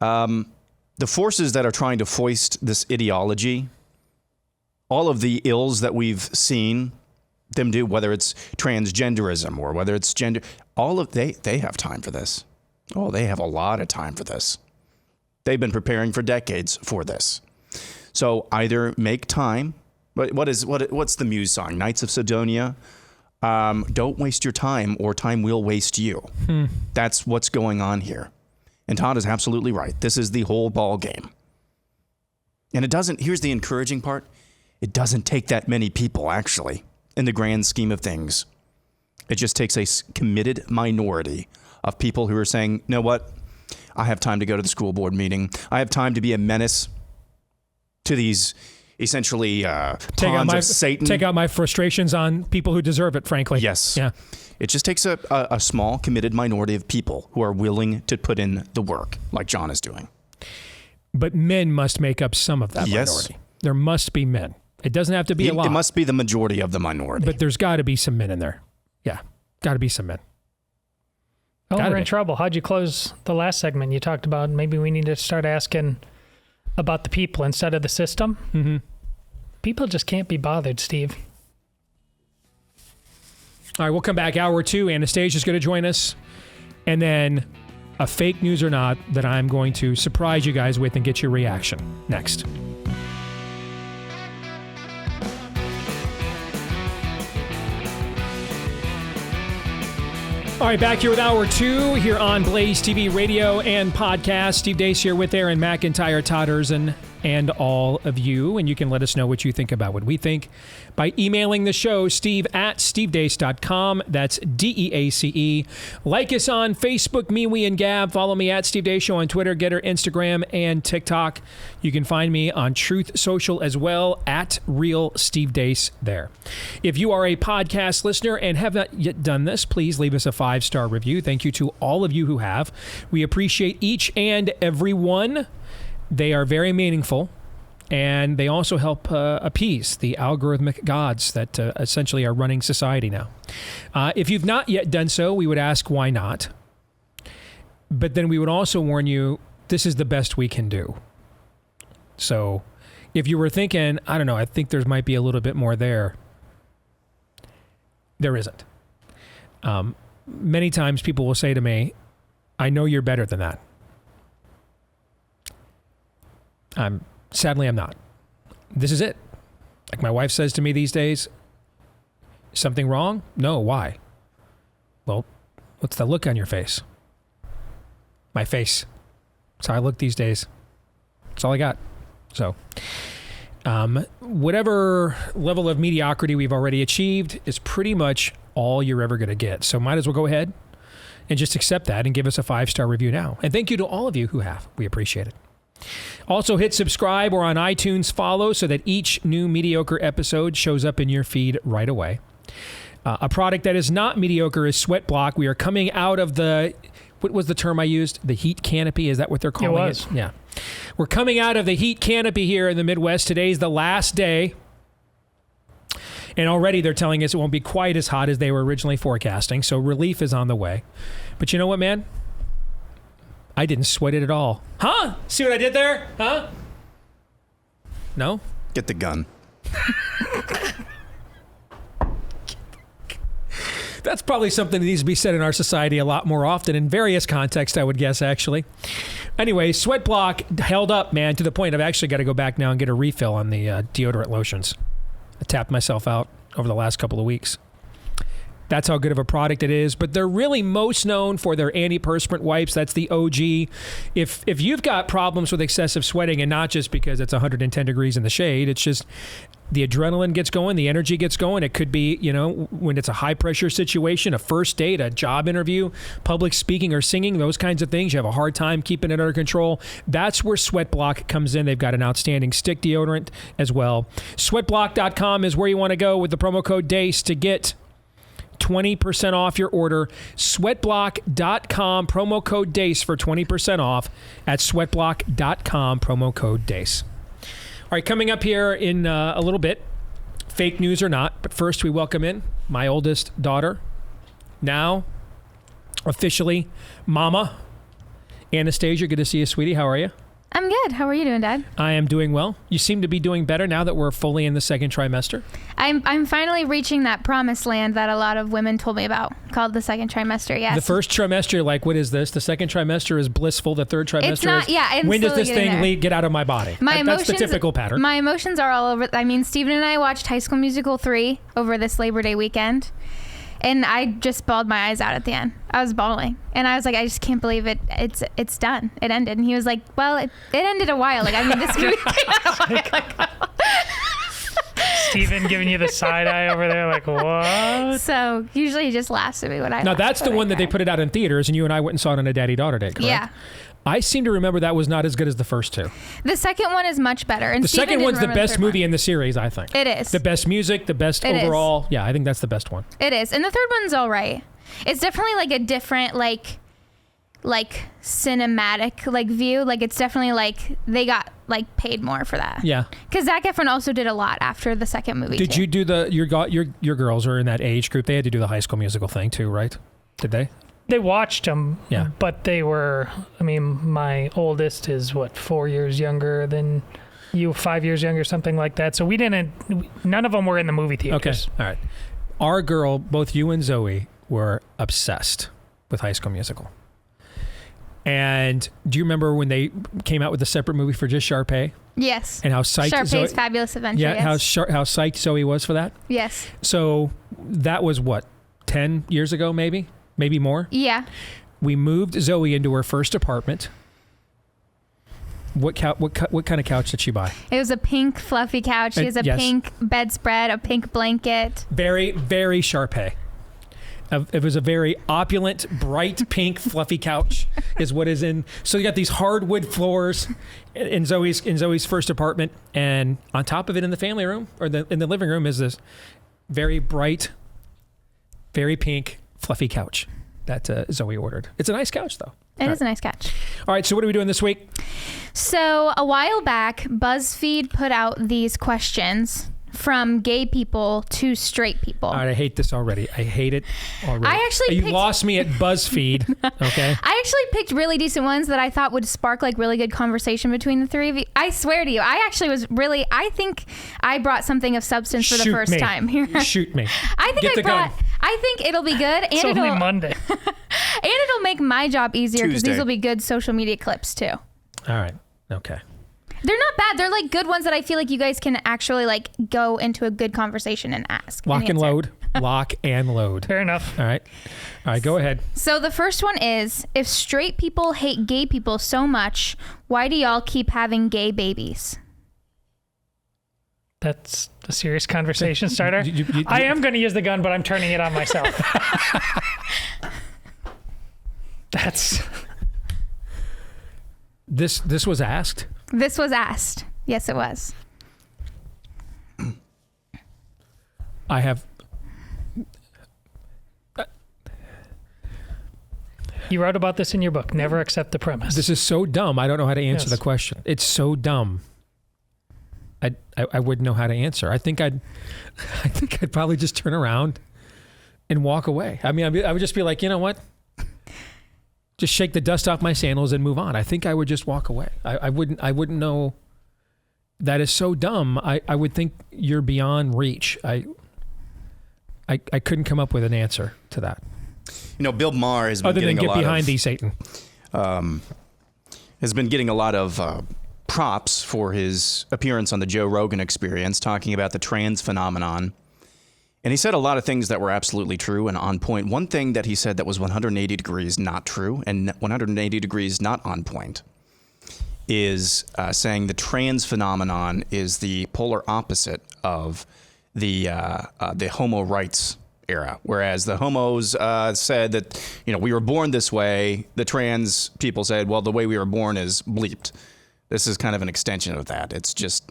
The forces that are trying to foist this ideology, all of the ills that we've seen them do, whether it's transgenderism or whether it's gender, they have time for this. Oh, they have a lot of time for this. They've been preparing for decades for this. So either make time. What's the Muse song? Knights of Sidonia. Don't waste your time, or time will waste you. That's what's going on here. And Todd is absolutely right. This is the whole ball game. And here's the encouraging part. It doesn't take that many people, actually, in the grand scheme of things. It just takes a committed minority of people who are saying, you know what? I have time to go to the school board meeting. I have time to be a menace to these essentially pawns of Satan. Take out my frustrations on people who deserve it, frankly. Yes. Yeah. It just takes a small, committed minority of people who are willing to put in the work, like John is doing. But men must make up some of that minority. There must be men. It doesn't have to be a lot. It must be the majority of the minority. But there's got to be some men in there. Yeah. Got to be some men. Oh, we're in trouble. How'd you close the last segment? You talked about maybe we need to start asking about the people instead of the system. Mm-hmm. People just can't be bothered, Steve. All right, we'll come back hour 2. Anastasia's going to join us. And then a fake news or not that I'm going to surprise you guys with and get your reaction next. All right, back here with hour 2 here on Blaze TV radio and podcast. Steve Deace here with Aaron McIntyre, Todd Erzin, and all of you. And you can let us know what you think about what we think by emailing the show, steve@stevedeace.com. That's DEACE. Like us on Facebook, MeWe, and Gab. Follow me at Steve Deace Show on Twitter, Getter, Instagram, and TikTok. You can find me on Truth Social as well, at Real Steve Deace there. If you are a podcast listener and have not yet done this, please leave us a 5-star review. Thank you to all of you who have. We appreciate each and every one. They are very meaningful, and they also help appease the algorithmic gods that essentially are running society now. If you've not yet done so, we would ask why not. But then we would also warn you, this is the best we can do. So if you were thinking, I don't know, I think there might be a little bit more there, there isn't. Many times people will say to me, I know you're better than that. Sadly, I'm not. This is it. Like my wife says to me these days, something wrong? No, why? Well, what's the look on your face? My face. That's how I look these days. That's all I got. So, whatever level of mediocrity we've already achieved is pretty much all you're ever going to get. So might as well go ahead and just accept that and give us a 5-star review now. And thank you to all of you who have. We appreciate it. Also, hit subscribe or on iTunes follow so that each new mediocre episode shows up in your feed right away. A product that is not mediocre is Sweat Block. We are coming out of the, what was the term I used? The heat canopy? Is that what they're calling it? Yeah. We're coming out of the heat canopy here in the Midwest. Today's the last day And already they're telling us it won't be quite as hot as they were originally forecasting. So relief is on the way. But you know what, man? I didn't sweat it at all. Huh? See what I did there? Huh? No? Get the gun. That's probably something that needs to be said in our society a lot more often in various contexts, I would guess, actually. Anyway, Sweat Block held up, man, to the point I've actually got to go back now and get a refill on the deodorant lotions. I tapped myself out over the last couple of weeks. That's how good of a product it is. But they're really most known for their antiperspirant wipes. That's the OG. If you've got problems with excessive sweating, and not just because it's 110 degrees in the shade, it's just the adrenaline gets going, the energy gets going. It could be, when it's a high-pressure situation, a first date, a job interview, public speaking or singing, those kinds of things. You have a hard time keeping it under control. That's where Sweat Block comes in. They've got an outstanding stick deodorant as well. Sweatblock.com is where you want to go with the promo code DACE to get 20% off your order. Sweatblock.com, promo code DACE for 20% off at sweatblock.com, promo code DACE. All right, coming up here in a little bit, fake news or not, but first we welcome in my oldest daughter, now officially Mama, Anastasia. Good to see you, sweetie. How are you? I'm good. How are you doing, Dad? I am doing well. You seem to be doing better now that we're fully in the second trimester. I'm finally reaching that promised land that a lot of women told me about, called the second trimester. Yes. The first trimester, like, what is this? The second trimester is blissful. The third trimester it's not, is, yeah, when does this thing get out of my body? That's the typical pattern. My emotions are all over. I mean, Steven and I watched High School Musical 3 over this Labor Day weekend. And I just bawled my eyes out at the end. I was bawling. And I was like, I just can't believe it. It's done. It ended. And he was like, well, it ended a while ago. I mean, this movie came out a while ago. Steven giving you the side eye over there, like, what? So usually he just laughs at me when I Now, laugh, that's the one that they put it out in theaters, and you and I went and saw it on a daddy-daughter date, correct? Yeah. I seem to remember that was not as good as the first two. The second one is much better. And The Steven second didn't one's the remember best third movie one. in the series, I think. It is. The best music, the best It is. overall. Yeah, I think that's the best one. It is. And the third one's all right. It's definitely like a different, like cinematic, view. Like, it's definitely, like, they got, paid more for that. Yeah. Because Zac Efron also did a lot after the second movie, Did you do your girls are in that age group. They had to do the High School Musical thing too, right? Did they? They watched them, yeah. But they were, my oldest is, 4 years younger than you, 5 years younger, something like that. So none of them were in the movie theaters. Okay, all right. Our girl, both you and Zoe, were obsessed with High School Musical. And do you remember when they came out with a separate movie for just Sharpay? Yes. And how psyched Sharpay's Fabulous Adventure. Yeah, yes. how psyched Zoe was for that? Yes. So that was 10 years ago, maybe more? Yeah. We moved Zoe into her first apartment. What kind of couch did she buy? It was a pink fluffy couch. She has a pink bedspread, a pink blanket. Very, very Sharpay. It was a very opulent, bright pink fluffy couch is what is in. So you got these hardwood floors in Zoe's first apartment, and on top of it in the family room or in the living room is this very bright, very pink fluffy couch that Zoe ordered. It's a nice couch though. It is a nice couch. All right, so what are we doing this week? So a while back, BuzzFeed put out these questions from gay people to straight people. All right, I hate this already. I hate it already. You lost me at BuzzFeed. Okay. I actually picked really decent ones that I thought would spark really good conversation between the three of you. I swear to you, I think I brought something of substance for the first time here. Shoot me. I think it'll be good, and it's only Monday. And it'll make my job easier because these will be good social media clips too. All right. Okay. They're not bad. They're good ones that I feel like you guys can actually go into a good conversation and ask. Lock and load. Lock and load. Fair enough. All right, go ahead. So the first one is, if straight people hate gay people so much, why do y'all keep having gay babies? That's a serious conversation starter. I am going to use the gun, but I'm turning it on myself. This was asked? This was asked. Yes, it was. I have... You wrote about this in your book. Never accept the premise. This is so dumb. I don't know how to answer the question. It's so dumb. I wouldn't know how to answer. I think I'd probably just turn around and walk away. I mean, I would just be like, you know what? Just shake the dust off my sandals and move on. I think I would just walk away. I wouldn't know. That is so dumb. I would think you're beyond reach. I couldn't come up with an answer to that. You know, Bill Maher has been other getting than a get lot behind of, thee, Satan. Has been getting a lot of props for his appearance on the Joe Rogan Experience, talking about the trans phenomenon. And he said a lot of things that were absolutely true and on point. One thing that he said that was 180 degrees not true and 180 degrees not on point is saying the trans phenomenon is the polar opposite of the homo rights era. Whereas the homos said that, you know, we were born this way. The trans people said, well, the way we were born is bleeped. This is kind of an extension of that. It's just,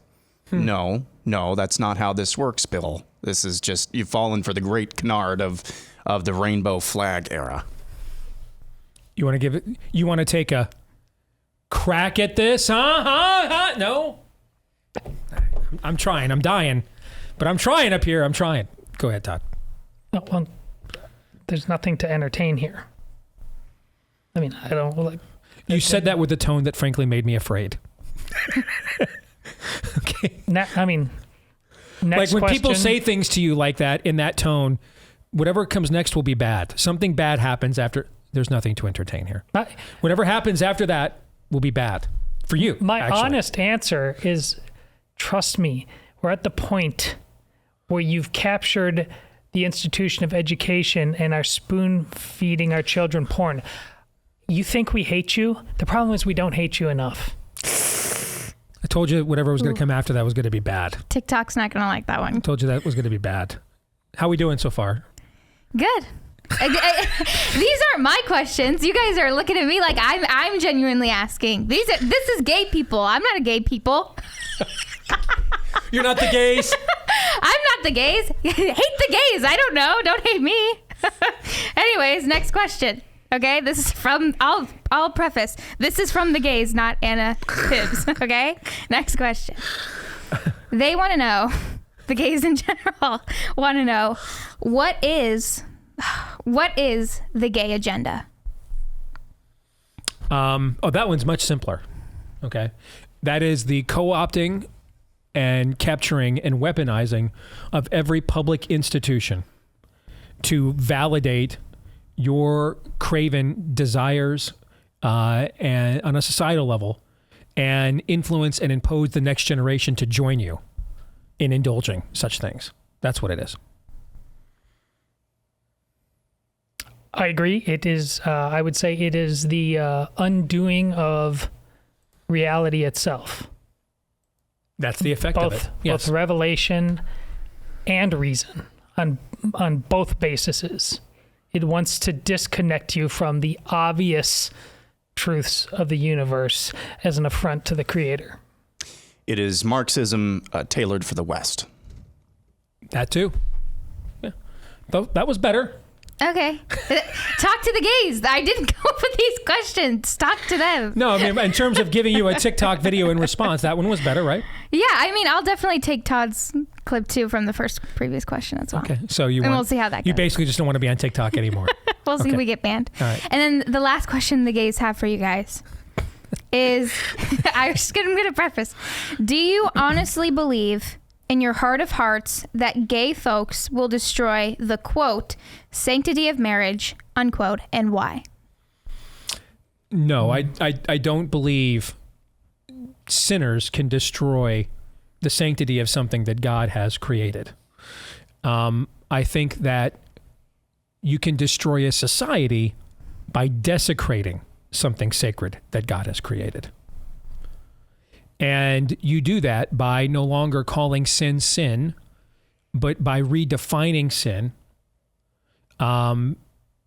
no, that's not how this works, Bill. This is just, you've fallen for the great canard of the rainbow flag era. You want to take a crack at this? Huh? No. I'm trying. I'm dying. But I'm trying up here. I'm trying. Go ahead, Todd. No, well, there's nothing to entertain here. I mean, I don't like. You said that with a tone that frankly made me afraid. Okay. Next like when question. People say things to you like that in that tone, whatever comes next will be bad. Something bad happens after. There's nothing to entertain here. Whatever happens after that will be bad for you. My honest answer is, trust me, we're at the point where you've captured the institution of education and are spoon feeding our children porn. You think we hate you? The problem is we don't hate you enough. I told you whatever was going to come after that was going to be bad. TikTok's not going to like that one. I told you that was going to be bad. How are we doing so far? Good. These aren't my questions. You guys are looking at me like I'm genuinely asking. This is gay people. I'm not a gay people. You're not the gays? I'm not the gays. Hate the gays. I don't know. Don't hate me. Anyways, next question. Okay, this is from, I'll preface, this is from the gays, not Anna Hibbs, okay? Next question. They want to know, the gays in general want to know, what is the gay agenda? That one's much simpler, okay? That is the co-opting and capturing and weaponizing of every public institution to validate your craven desires and on a societal level, and influence and impose the next generation to join you in indulging such things. That's what it is. I agree. It is, I would say it is the undoing of reality itself. That's the effect of it. Yes. Both revelation and reason on both bases. It wants to disconnect you from the obvious truths of the universe as an affront to the Creator. It is Marxism tailored for the West. That too. Yeah. That was better. Okay. Talk to the gays. I didn't come up with these questions. Talk to them. No, I mean, in terms of giving you a TikTok video in response, that one was better, right? Yeah, I mean, I'll definitely take Todd's clip too from the previous question as well. Okay, so we'll see how that goes. You basically just don't want to be on TikTok anymore. We'll see if we get banned. All right. And then the last question the gays have for you guys is, I'm going to preface, do you honestly believe in your heart of hearts that gay folks will destroy the, quote, sanctity of marriage, unquote, and why? No, I don't believe sinners can destroy the sanctity of something that God has created. I think that you can destroy a society by desecrating something sacred that God has created. And you do that by no longer calling sin sin, but by redefining sin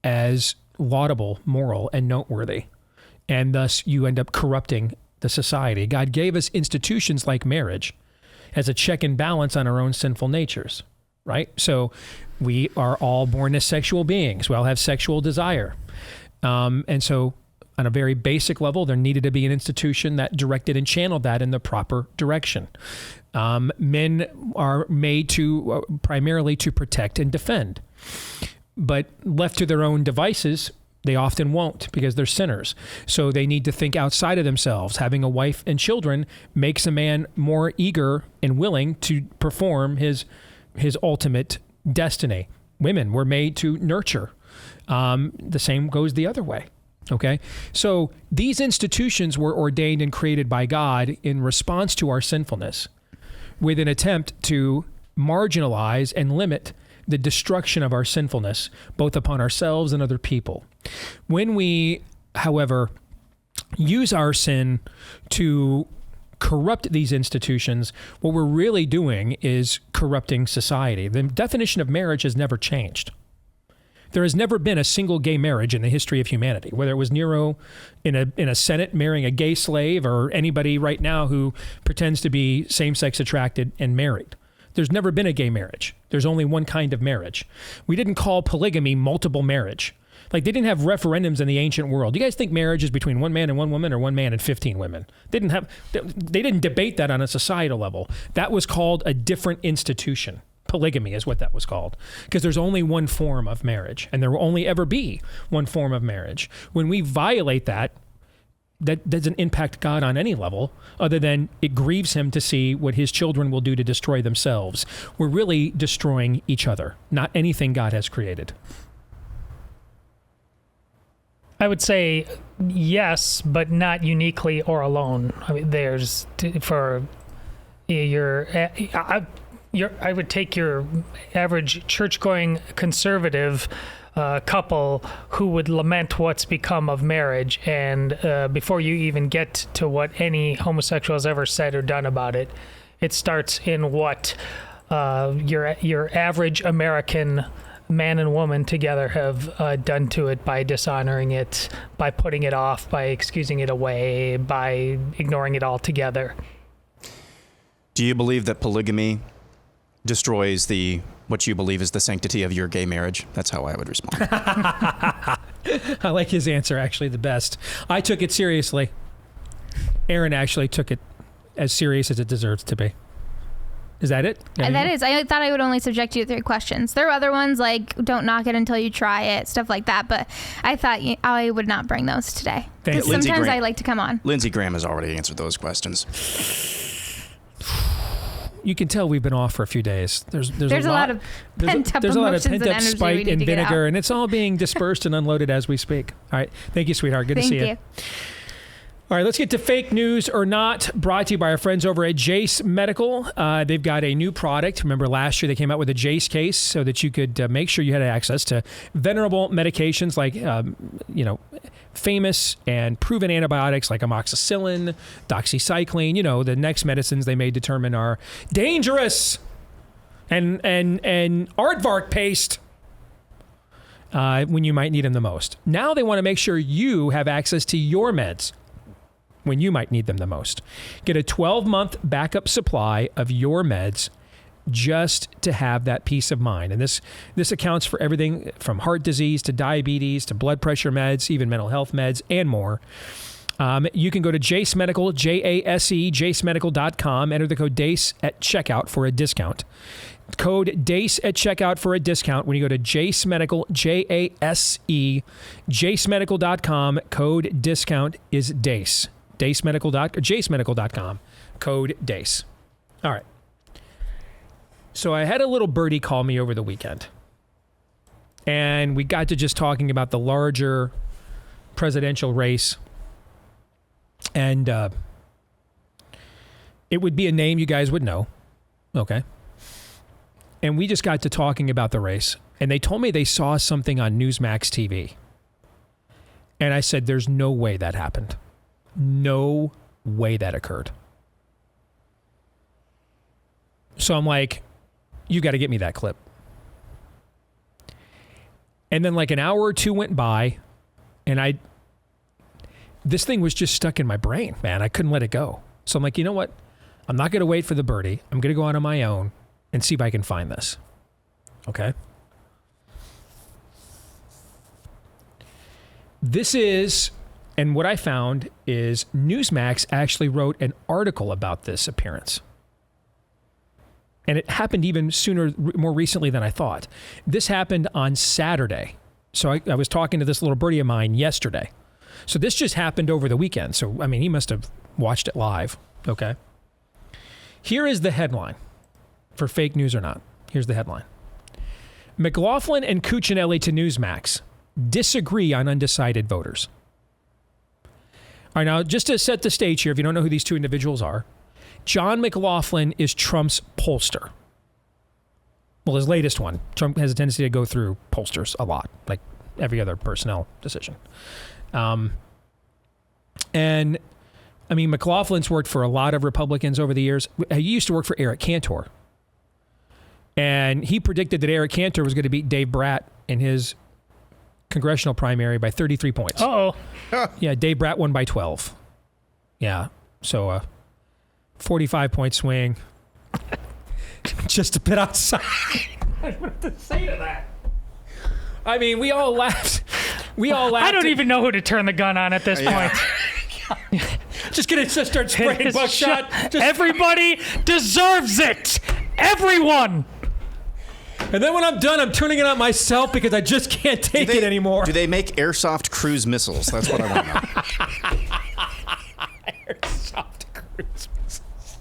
as laudable, moral, and noteworthy. And thus you end up corrupting the society. God gave us institutions like marriage as a check and balance on our own sinful natures, right? So we are all born as sexual beings. We all have sexual desire. And so on a very basic level, there needed to be an institution that directed and channeled that in the proper direction. Men are made to primarily to protect and defend, but left to their own devices, they often won't because they're sinners. So they need to think outside of themselves. Having a wife and children makes a man more eager and willing to perform his ultimate destiny. Women were made to nurture. The same goes the other way. Okay, so these institutions were ordained and created by God in response to our sinfulness, with an attempt to marginalize and limit the destruction of our sinfulness, both upon ourselves and other people. When we, however, use our sin to corrupt these institutions, what we're really doing is corrupting society. The definition of marriage has never changed. There has never been a single gay marriage in the history of humanity, whether it was Nero in a Senate marrying a gay slave or anybody right now who pretends to be same-sex attracted and married. There's never been a gay marriage. There's only one kind of marriage. We didn't call polygamy multiple marriage. Like, they didn't have referendums in the ancient world. Do you guys think marriage is between one man and one woman or one man and 15 women? They didn't debate that on a societal level. That was called a different institution. Polygamy is what that was called, because there's only one form of marriage, and there will only ever be one form of marriage. When we violate that doesn't impact God on any level, other than it grieves him to see what his children will do to destroy themselves. We're really destroying each other, not anything God has created. I would say yes, but not uniquely or alone. I mean, there's for your. I would take your average church-going conservative couple who would lament what's become of marriage, and before you even get to what any homosexual has ever said or done about it, it starts in what your average American man and woman together have done to it by dishonoring it, by putting it off, by excusing it away, by ignoring it altogether. Do you believe that polygamy destroys what you believe is the sanctity of your gay marriage? That's how I would respond. I like his answer actually the best. I took it seriously. Aaron actually took it as serious as it deserves to be. Is that it? That is. I thought I would only subject you to 3 questions. There are other ones like don't knock it until you try it, stuff like that. But I thought I would not bring those today. Because sometimes I like to come on. Lindsey Graham has already answered those questions. You can tell we've been off for a few days. There's a lot of pent-up spite and vinegar, and it's all being dispersed and unloaded as we speak. All right. Thank you, sweetheart. Good to see you. All right, let's get to fake news or not, brought to you by our friends over at Jace Medical. They've got a new product. Remember last year they came out with a Jace case so that you could make sure you had access to venerable medications like, famous and proven antibiotics like amoxicillin, doxycycline, the next medicines they may determine are dangerous, and aardvark paste when you might need them the most. Now they want to make sure you have access to your meds when you might need them the most. Get a 12-month backup supply of your meds just to have that peace of mind. And this accounts for everything from heart disease to diabetes to blood pressure meds, even mental health meds, and more. You can go to Jace Medical, J-A-S-E, jacemedical.com. Enter the code DACE at checkout for a discount. Code DACE at checkout for a discount when you go to Jace Medical, J-A-S-E, jacemedical.com. Code discount is DACE. jacemedical.com. Code DACE. All right. So I had a little birdie call me over the weekend, and we got to just talking about the larger presidential race, and it would be a name you guys would know, okay? And we just got to talking about the race, and they told me they saw something on Newsmax TV, and I said, there's no way that happened. No way that occurred. So I'm like, you got to get me that clip. And then like an hour or two went by, and this thing was just stuck in my brain, man. I couldn't let it go. So I'm like, you know what? I'm not going to wait for the birdie. I'm going to go out on my own and see if I can find this. Okay? This is And what I found is Newsmax actually wrote an article about this appearance. And it happened even more recently than I thought. This happened on Saturday. So I was talking to this little birdie of mine yesterday. So this just happened over the weekend. So, I mean, he must have watched it live. Okay. Here is the headline for fake news or not. Here's the headline. McLaughlin and Cuccinelli to Newsmax disagree on undecided voters. All right, now, just to set the stage here, if you don't know who these two individuals are, John McLaughlin is Trump's pollster. Well, his latest one. Trump has a tendency to go through pollsters a lot, like every other personnel decision. And, I mean, McLaughlin's worked for a lot of Republicans over the years. He used to work for Eric Cantor. And he predicted that Eric Cantor was going to beat Dave Bratt in his congressional primary by 33 points. Uh-oh. Yeah, Dave Bratt won by 12. Yeah, so 45-point swing. Just a bit outside. I don't know what to say to that. I mean, we all laughed. I don't even know who to turn the gun on at this point. Just gonna start spraying buckshot. Everybody deserves it. Everyone. And then when I'm done, I'm turning it on myself because I just can't take it anymore. Do they make airsoft cruise missiles? That's what I want to know. Airsoft cruise missiles.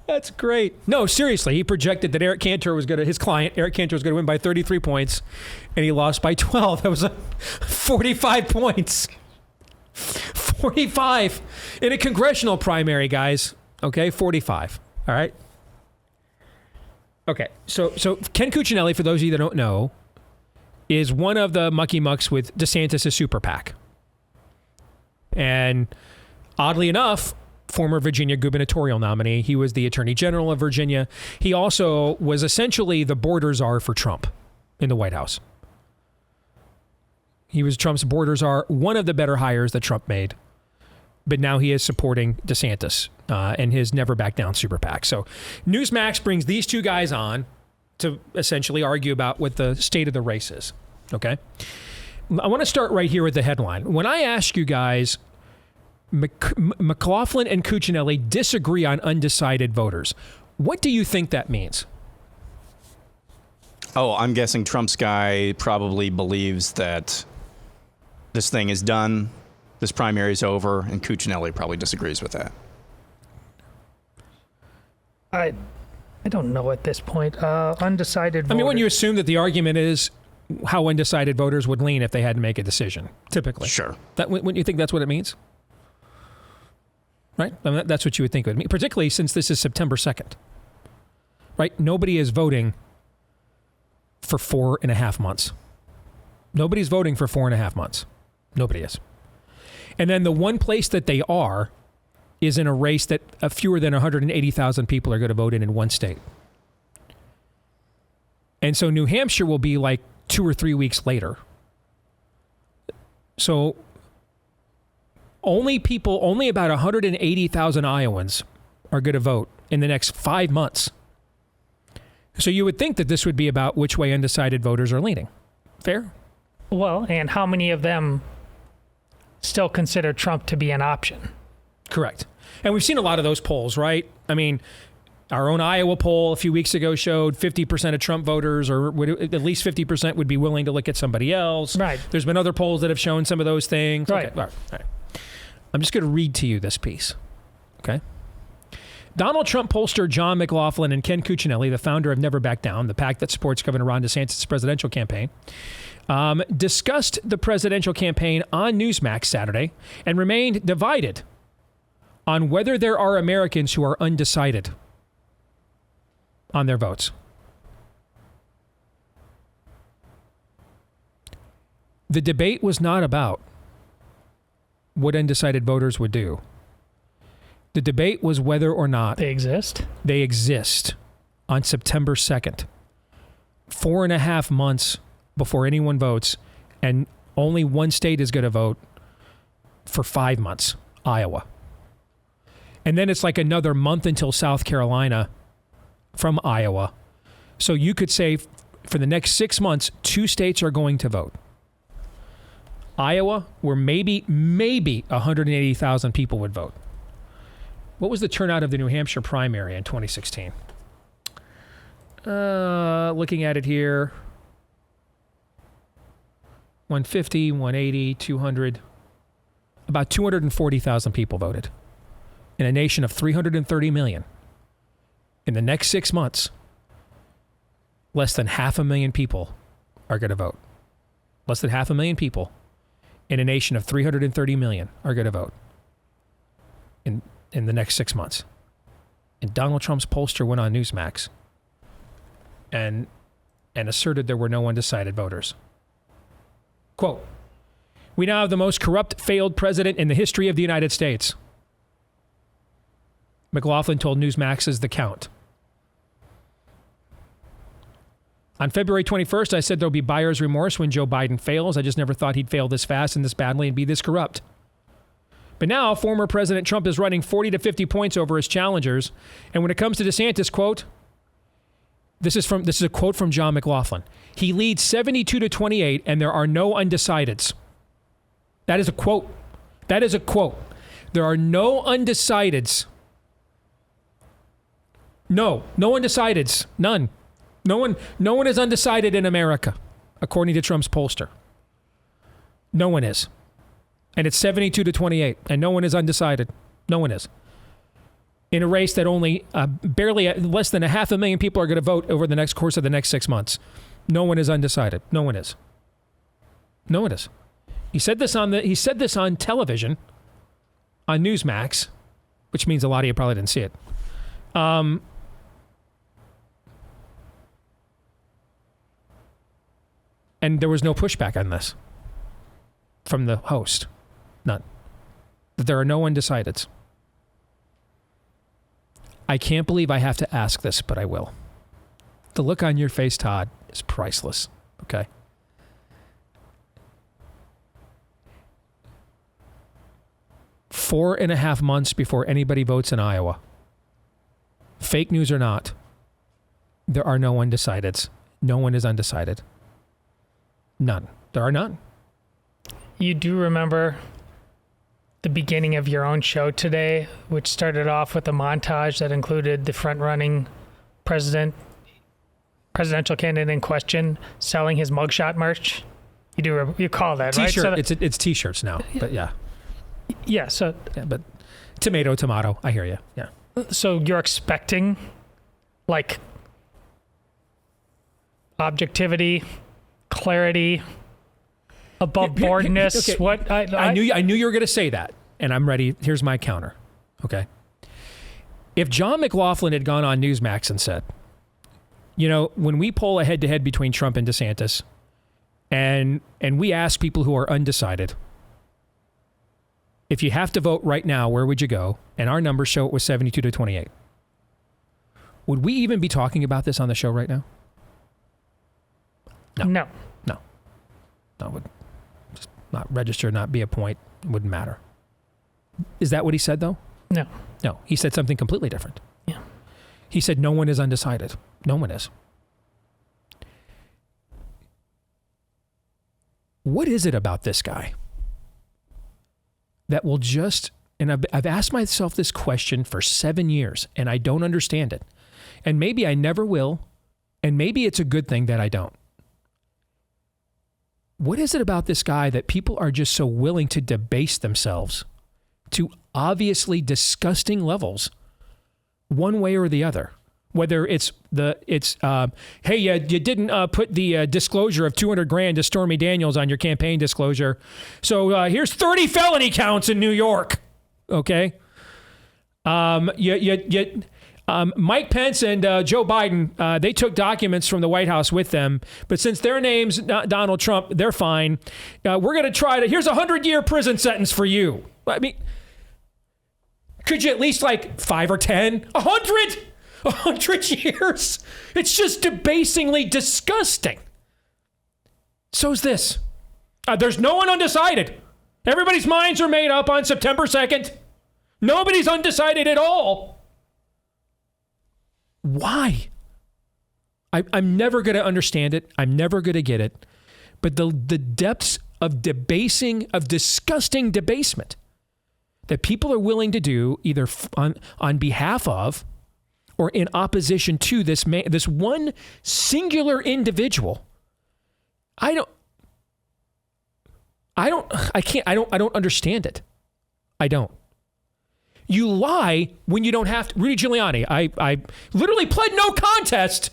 That's great. No, seriously, he projected that Eric Cantor was his client, Eric Cantor, was going to win by 33 points, and he lost by 12. That was 45 points. 45 in a congressional primary, guys. Okay, 45. All right. Okay, so Ken Cuccinelli, for those of you that don't know, is one of the mucky mucks with DeSantis' super PAC. And oddly enough, former Virginia gubernatorial nominee. He was the Attorney General of Virginia. He also was essentially the border czar for Trump in the White House. He was Trump's border czar, one of the better hires that Trump made. But now he is supporting DeSantis and his Never Back Down super PAC. So Newsmax brings these two guys on to essentially argue about what the state of the race is. Okay? I want to start right here with the headline. When I ask you guys, McLaughlin and Cuccinelli disagree on undecided voters, what do you think that means? Oh, I'm guessing Trump's guy probably believes that this thing is done, this primary is over, and Cuccinelli probably disagrees with that. I don't know at this point. Undecided voters. I mean, when you assume that the argument is how undecided voters would lean if they had to make a decision, typically. Sure. Wouldn't you think that's what it means? Right? I mean, that's what you would think it would mean, particularly since this is September 2nd. Right? Nobody is voting for 4.5 months. Nobody's voting for 4.5 months. Nobody is. And then the one place that they are is in a race that fewer than 180,000 people are going to vote in one state. And so New Hampshire will be like 2 or 3 weeks later. So only about 180,000 Iowans are going to vote in the next 5 months. So you would think that this would be about which way undecided voters are leaning. Fair? Well, and how many of them still consider Trump to be an option? Correct. And we've seen a lot of those polls, right? I mean, our own Iowa poll a few weeks ago showed 50% of Trump voters, or at least 50% would be willing to look at somebody else. Right. There's been other polls that have shown some of those things. Right. Okay. All right. I'm just going to read to you this piece. Okay. Donald Trump pollster John McLaughlin and Ken Cuccinelli, the founder of Never Back Down, the PAC that supports Governor Ron DeSantis' presidential campaign, discussed the presidential campaign on Newsmax Saturday and remained divided on whether there are Americans who are undecided on their votes. The debate was not about what undecided voters would do. The debate was whether or not they exist. They exist on September 2nd, 4.5 months before anyone votes, and only one state is going to vote for 5 months, Iowa. And then it's like another month until South Carolina from Iowa. So you could say for the next 6 months, 2 states are going to vote. Iowa, where maybe 180,000 people would vote. What was the turnout of the New Hampshire primary in 2016? Looking at it here, 150, 180, 200. About 240,000 people voted in a nation of 330 million. In the next 6 months, less than 500,000 people are going to vote. Less than 500,000 people in a nation of 330 million are going to vote in the next 6 months. And Donald Trump's pollster went on Newsmax and asserted there were no undecided voters. Quote, "We now have the most corrupt, failed president in the history of the United States." McLaughlin told Newsmax's The Count. On February 21st, I said there'll be buyer's remorse when Joe Biden fails. I just never thought he'd fail this fast and this badly and be this corrupt. But now, former President Trump is running 40 to 50 points over his challengers. And when it comes to DeSantis, quote, this is a quote from John McLaughlin. He leads 72 to 28, and there are no undecideds. That is a quote. That is a quote. There are no undecideds. No undecideds. None. No one is undecided in America, according to Trump's pollster. No one is. And it's 72 to 28, and no one is undecided. No one is. In a race that only barely less than 500,000 people are going to vote over the next course of the next 6 months. No one is undecided. No one is. No one is. He said this on television, on Newsmax, which means a lot of you probably didn't see it. And there was no pushback on this from the host. None. That there are no undecideds. I can't believe I have to ask this, but I will. The look on your face, Todd, is priceless. Okay? Four and a half months before anybody votes in Iowa, fake news or not, there are no undecideds. No one is undecided. None. There are none. You do remember the beginning of your own show today, which started off with a montage that included the front-running presidential candidate in question selling his mugshot merch. You call that, T-shirt. right? So it's T-shirts now, but yeah. Yeah. So. Yeah, but tomato. I hear you. Yeah. So you're expecting, like, objectivity, clarity, above boardness. Okay. What I knew you were going to say that, and I'm ready. Here's my counter. Okay. If John McLaughlin had gone on Newsmax and said, when we poll a head-to-head between Trump and DeSantis, and we ask people who are undecided, if you have to vote right now, where would you go? And our numbers show it was 72 to 28. Would we even be talking about this on the show right now? No. That would just not register, not be a point. It wouldn't matter. Is that what he said, though? No. No, he said something completely different. Yeah. He said no one is undecided. No one is. What is it about this guy that will just, and I've asked myself this question for 7 years, and I don't understand it. And maybe I never will, and maybe it's a good thing that I don't. What is it about this guy that people are just so willing to debase themselves to obviously disgusting levels, one way or the other? Whether it's hey, you didn't put the disclosure of $200,000 to Stormy Daniels on your campaign disclosure, so here's 30 felony counts in New York. Okay, Mike Pence and Joe Biden, they took documents from the White House with them, but since their name's not Donald Trump, they're fine. We're going to here's a 100-year prison sentence for you. I mean, could you at least 5 or 10? 100? 100 years? It's just debasingly disgusting. So's this. There's no one undecided. Everybody's minds are made up on September 2nd. Nobody's undecided at all. Why? I'm never going to understand it. I'm never going to get it. But the depths of disgusting debasement that people are willing to do either on behalf of or in opposition to this man, this one singular individual. I don't understand it. I don't. You lie when you don't have to. Rudy Giuliani, I literally pled no contest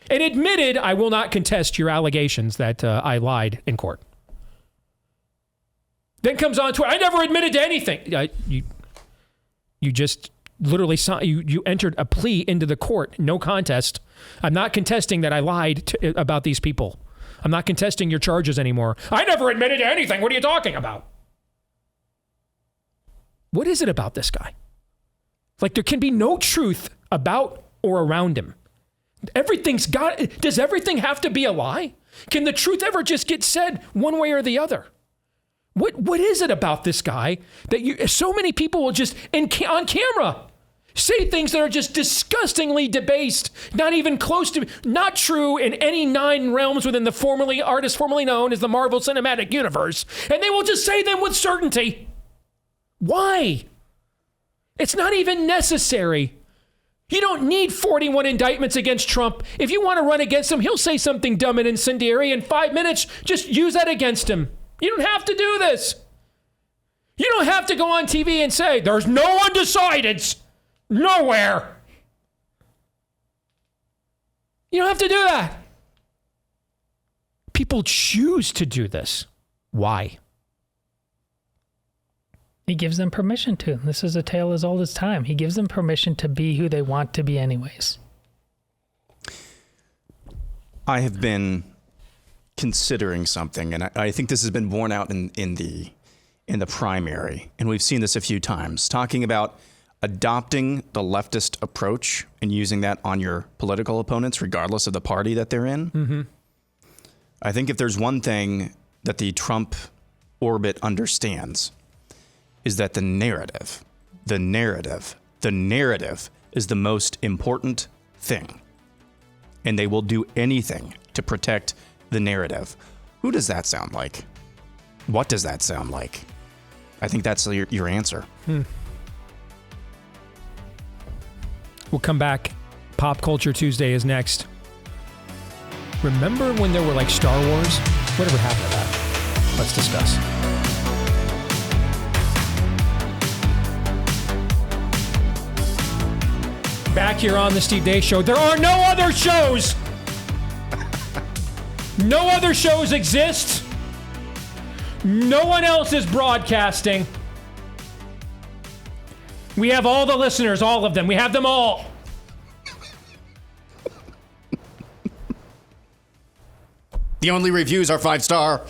and admitted I will not contest your allegations that I lied in court. Then comes on Twitter, I never admitted to anything. You just literally you entered a plea into the court, no contest. I'm not contesting that I lied about these people. I'm not contesting your charges anymore. I never admitted to anything. What are you talking about? What is it about this guy? Like, there can be no truth about or around him. Does everything have to be a lie? Can the truth ever just get said one way or the other? What is it about this guy that so many people will just, on camera, say things that are just disgustingly debased, not even close to, not true in any 9 realms within the artist formerly known as the Marvel Cinematic Universe, and they will just say them with certainty. Why? It's not even necessary. You don't need 41 indictments against Trump. If you want to run against him, he'll say something dumb and incendiary in 5 minutes. Just use that against him. You don't have to do this. You don't have to go on TV and say, there's no undecideds. Nowhere. You don't have to do that. People choose to do this. Why? He gives them permission to. This is a tale as old as time. He gives them permission to be who they want to be anyways. I have been considering something, and I think this has been borne out in the primary, and we've seen this a few times, talking about adopting the leftist approach and using that on your political opponents, regardless of the party that they're in. Mm-hmm. I think if there's one thing that the Trump orbit understands, is that the narrative is the most important thing. And they will do anything to protect the narrative. Who does that sound like? What does that sound like? I think that's your answer. We'll come back. Pop Culture Tuesday is next. Remember when there were like Star Wars? Whatever happened to that? Let's discuss. Back here on the Steve Deace Show. There are no other shows. No other shows exist. No one else is broadcasting. We have all the listeners, all of them. We have them all. The only reviews are 5-star.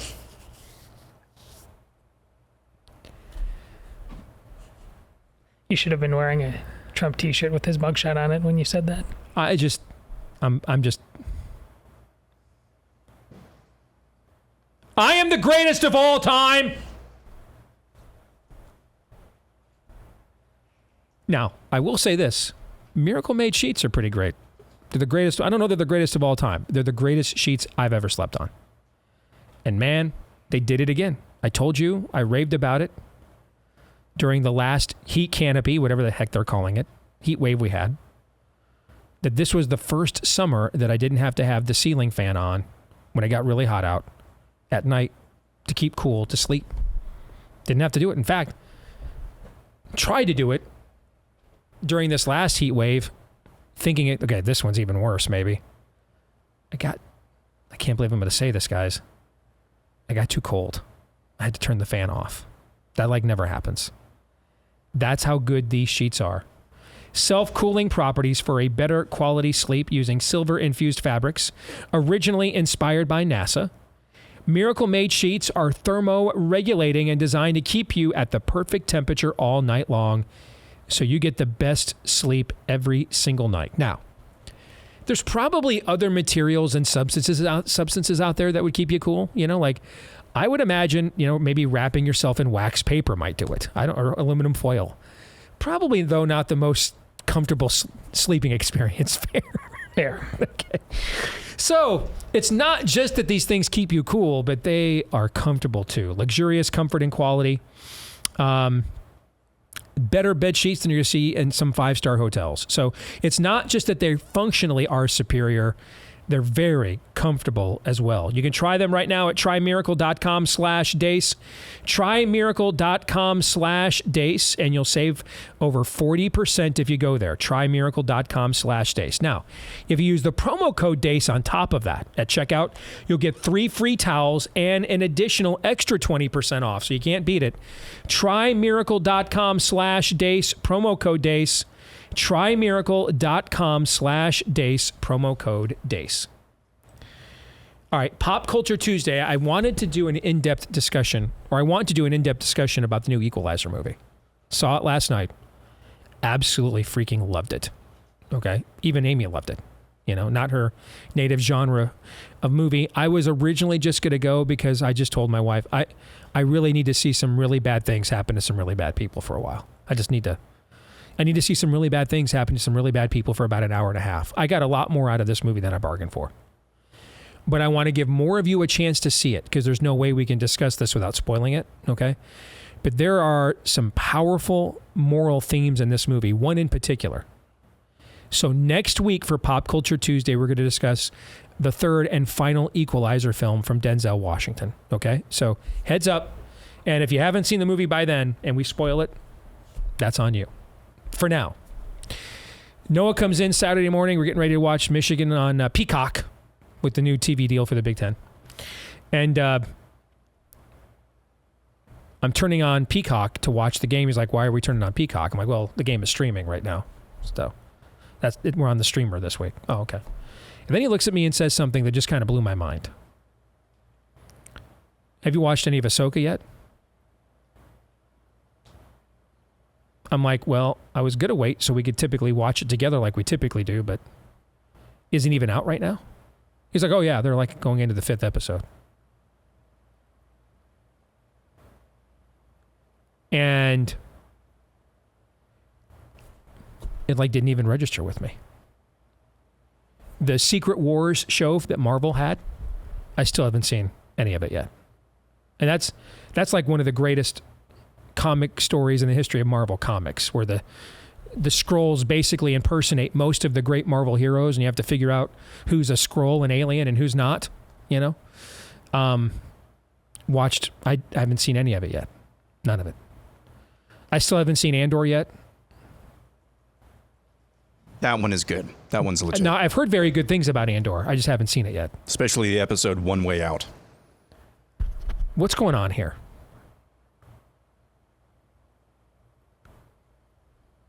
You should have been wearing a Trump t-shirt with his mugshot on it when you said that. I'm just. I am the greatest of all time. Now, I will say this. Miracle Made sheets are pretty great. They're the greatest. I don't know they're the greatest of all time. They're the greatest sheets I've ever slept on. And man, they did it again. I told you, I raved about it during the last heat canopy, whatever the heck they're calling it, heat wave we had, that this was the first summer that I didn't have to have the ceiling fan on when it got really hot out at night to keep cool, to sleep. Didn't have to do it. In fact, tried to do it during this last heat wave, thinking, okay, this one's even worse, maybe. I can't believe I'm going to say this, guys. I got too cold. I had to turn the fan off. That never happens. That's how good these sheets are. Self-cooling properties for a better quality sleep using silver-infused fabrics, originally inspired by NASA. Miracle Made sheets are thermo-regulating and designed to keep you at the perfect temperature all night long, so you get the best sleep every single night. Now, there's probably other materials and substances out there that would keep you cool. I would imagine, maybe wrapping yourself in wax paper might do it. Or aluminum foil. Probably, though, not the most comfortable sleeping experience. Fair. Fair. Okay. So it's not just that these things keep you cool, but they are comfortable too. Luxurious comfort and quality. Better bed sheets than you're going to see in some 5-star hotels. So it's not just that they functionally are superior. They're very comfortable as well. You can try them right now at trymiracle.com/Deace. Trymiracle.com/Deace, and you'll save over 40% if you go there. Trymiracle.com/Deace. Now, if you use the promo code Deace on top of that at checkout, you'll get 3 free towels and an additional extra 20% off. So you can't beat it. Trymiracle.com/Deace, promo code Deace. Trymiracle.com/Deace, promo code Deace. All right, Pop Culture Tuesday. I want to do an in-depth discussion about the new Equalizer movie. Saw it last night. Absolutely freaking loved it. Okay? Even Amy loved it. You know, not her native genre of movie. I was originally just going to go because I just told my wife, I really need to see some really bad things happen to some really bad people for a while. I need to see some really bad things happen to some really bad people for about an hour and a half. I got a lot more out of this movie than I bargained for. But I want to give more of you a chance to see it because there's no way we can discuss this without spoiling it, okay? But there are some powerful moral themes in this movie, one in particular. So next week for Pop Culture Tuesday, we're going to discuss the third and final Equalizer film from Denzel Washington, okay? So heads up. And if you haven't seen the movie by then and we spoil it, that's on you. For now. Noah comes in Saturday morning. We're getting ready to watch Michigan on Peacock with the new TV deal for the Big Ten. And I'm turning on Peacock to watch the game. He's like, why are we turning on Peacock? I'm like, well, the game is streaming right now. So that's it. We're on the streamer this week. Oh, okay. And then he looks at me and says something that just kind of blew my mind. Have you watched any of Ahsoka yet? I'm like, well, I was going to wait so we could typically watch it together like we typically do, but isn't even out right now? He's like, oh yeah, they're like going into the 5th episode. And it like didn't even register with me. The Secret Wars show that Marvel had, I still haven't seen any of it yet. And that's like one of the greatest comic stories in the history of Marvel Comics, where the Skrulls basically impersonate most of the great Marvel heroes, and you have to figure out who's a Skrull, an alien, and who's not, you know? I haven't seen any of it yet. None of it. I still haven't seen Andor yet. That one is good. That one's legit. No, I've heard very good things about Andor. I just haven't seen it yet. Especially the episode One Way Out. What's going on here?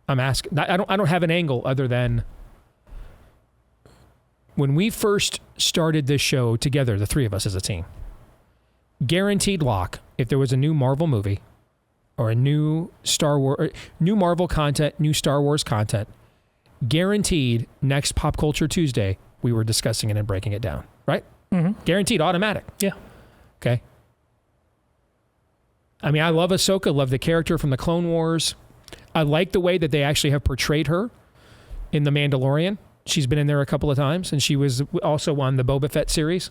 I'm asking. I don't have an angle other than when we first started this show together, the three of us as a team. Guaranteed lock. If there was a new Marvel movie or a new Star Wars, new Marvel content, new Star Wars content, guaranteed next Pop Culture Tuesday we were discussing it and breaking it down. Right? Mm-hmm. Guaranteed, automatic. Yeah. Okay. I mean, I love Ahsoka. Love the character from the Clone Wars. I like the way that they actually have portrayed her in The Mandalorian. She's been in there a couple of times, and she was also on the Boba Fett series.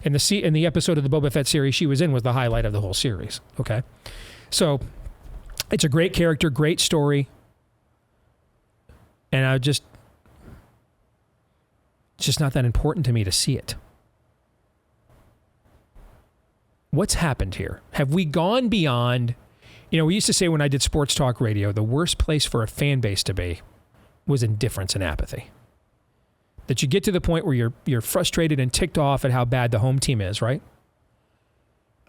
In the episode of the Boba Fett series she was in was the highlight of the whole series. Okay, so it's a great character, great story, and it's just not that important to me to see it. What's happened here? Have we gone beyond? You know, we used to say when I did sports talk radio, the worst place for a fan base to be was indifference and apathy. That you get to the point where you're frustrated and ticked off at how bad the home team is, right?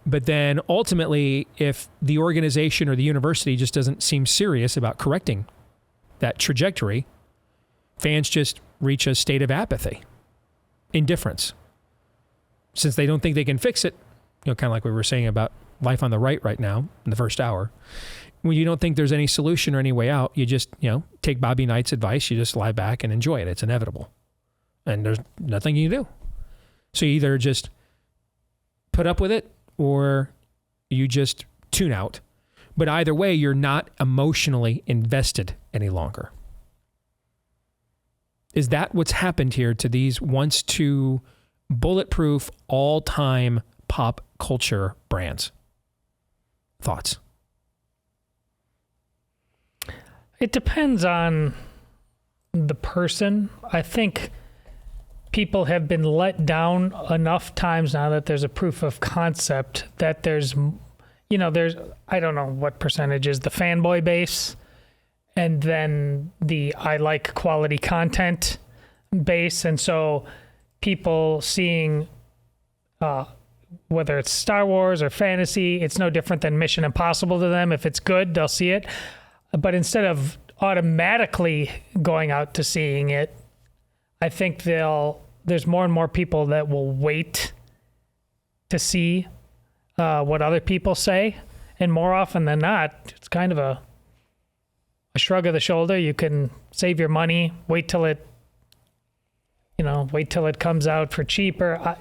But then ultimately, if the organization or the university just doesn't seem serious about correcting that trajectory, fans just reach a state of apathy, indifference. Since they don't think they can fix it, you know, kind of like we were saying about life on the right now in the first hour. When you don't think there's any solution or any way out, you just, take Bobby Knight's advice. You just lie back and enjoy it. It's inevitable. And there's nothing you can do. So you either just put up with it or you just tune out. But either way, you're not emotionally invested any longer. Is that what's happened here to these once two bulletproof all-time pop culture brands? Thoughts? It depends on the person. I think people have been let down enough times now that there's a proof of concept that there's, I don't know what percentage is the fanboy base, and then the I like quality content base. And so people seeing, whether it's Star Wars or fantasy, it's no different than Mission Impossible to them. If it's good, they'll see it. But instead of automatically going out to seeing it, I think there's more and more people that will wait to see what other people say. And more often than not, it's kind of a shrug of the shoulder. You can save your money, wait till it comes out for cheaper.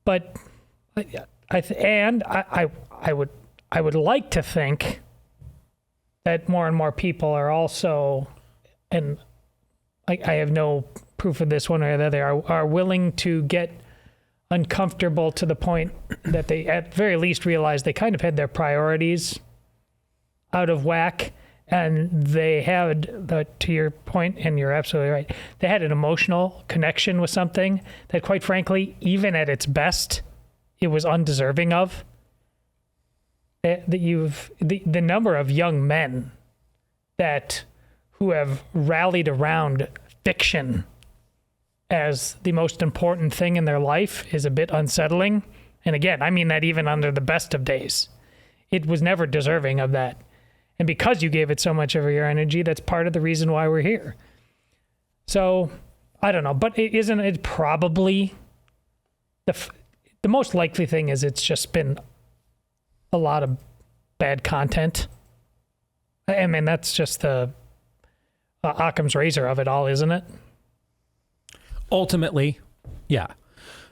I would like to think that more and more people are also, and I have no proof of this one or the other, are willing to get uncomfortable to the point that they at very least realize they kind of had their priorities out of whack, and they had, to your point, and you're absolutely right, they had an emotional connection with something that, quite frankly, even at its best, it was undeserving of. The number of young men who have rallied around fiction as the most important thing in their life is a bit unsettling. And again, I mean that even under the best of days. It was never deserving of that. And because you gave it so much of your energy, that's part of the reason why we're here. So, I don't know. But isn't it probably the most likely thing is it's just been a lot of bad content. I mean, that's just the Occam's razor of it all, isn't it? Ultimately, yeah.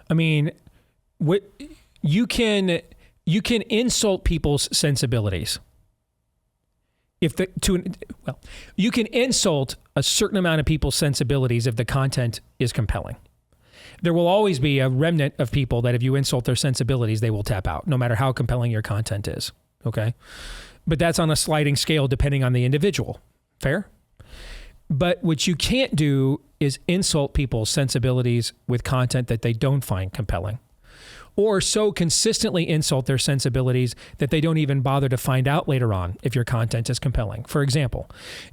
I mean, you can insult people's sensibilities. You can insult a certain amount of people's sensibilities if the content is compelling. There will always be a remnant of people that if you insult their sensibilities, they will tap out, no matter how compelling your content is. Okay? But that's on a sliding scale depending on the individual. Fair? But what you can't do is insult people's sensibilities with content that they don't find compelling, or so consistently insult their sensibilities that they don't even bother to find out later on if your content is compelling. For example,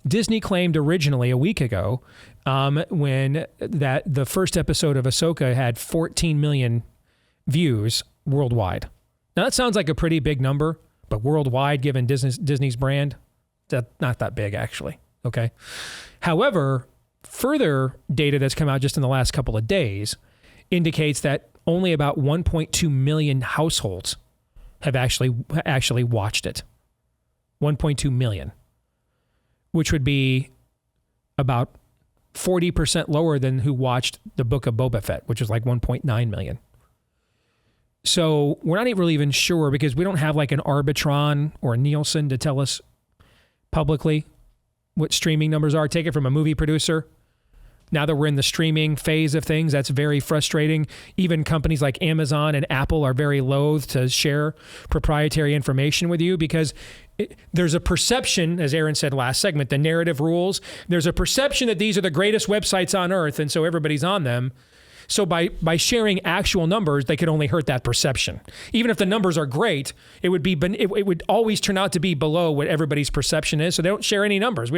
Disney claimed originally a week ago when the first episode of Ahsoka had 14 million views worldwide. Now that sounds like a pretty big number, but worldwide, given Disney's brand, that's not that big actually. Okay. However, further data that's come out just in the last couple of days indicates that only about 1.2 million households have actually watched it. 1.2 million, which would be about 40% lower than who watched the Book of Boba Fett, which was like 1.9 million. So we're not really even sure, because we don't have like an Arbitron or a Nielsen to tell us publicly what streaming numbers are. Take it from a movie producer. Now that we're in the streaming phase of things, that's very frustrating. Even companies like Amazon and Apple are very loath to share proprietary information with you, because there's a perception, as Aaron said last segment, the narrative rules. There's a perception that these are the greatest websites on earth, and so everybody's on them. So by sharing actual numbers, they could only hurt that perception. Even if the numbers are great, it would always turn out to be below what everybody's perception is. So they don't share any numbers.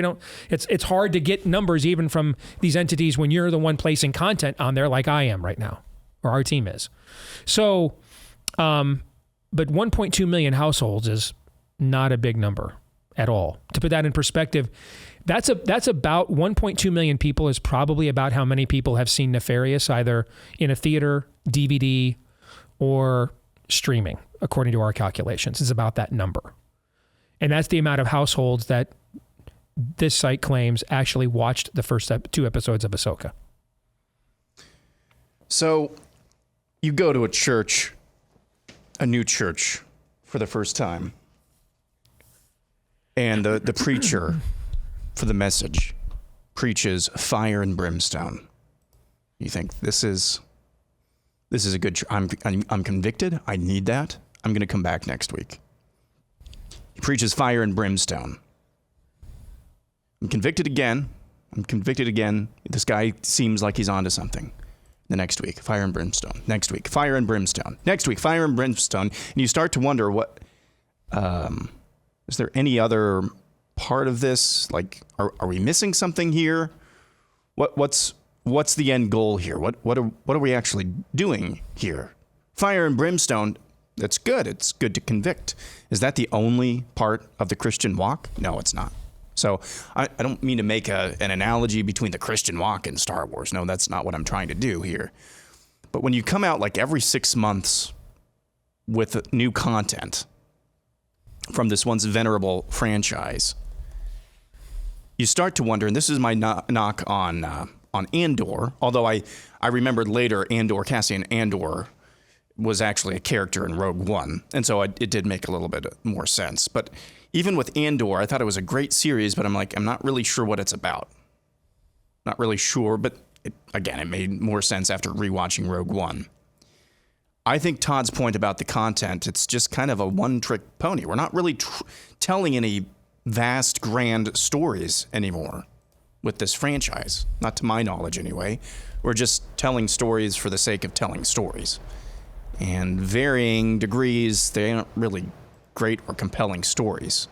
It's hard to get numbers even from these entities when you're the one placing content on there, like I am right now, or our team is. So, but 1.2 million households is not a big number at all. To put that in perspective, that's about 1.2 million people is probably about how many people have seen Nefarious either in a theater, DVD, or streaming, according to our calculations. It's about that number. And that's the amount of households that this site claims actually watched the first 2 episodes of Ahsoka. So you go to a new church for the first time, and the preacher for the message preaches fire and brimstone. You think this is a good. I'm convicted. I need that. I'm going to come back next week. He preaches fire and brimstone. I'm convicted again. This guy seems like he's onto something. The next week, fire and brimstone. Next week, fire and brimstone. Next week, fire and brimstone. And you start to wonder, what is there any other part of this? Like, are we missing something here? What's the end goal here? What are we actually doing here? Fire and brimstone. That's good. It's good to convict. Is that the only part of the Christian walk? No, it's not. So I don't mean to make an analogy between the Christian walk and Star Wars. No, that's not what I'm trying to do here. But when you come out like every 6 months with new content from this once venerable franchise, you start to wonder, and this is my knock on Andor, although I remembered later Cassian Andor was actually a character in Rogue One, and so it did make a little bit more sense. But even with Andor, I thought it was a great series, but I'm not really sure what it's about. Not really sure, but it made more sense after rewatching Rogue One. I think Todd's point about the content, it's just kind of a one-trick pony. We're not really telling any vast, grand stories anymore with this franchise. Not to my knowledge, anyway. We're just telling stories for the sake of telling stories. And varying degrees, they aren't really great or compelling stories.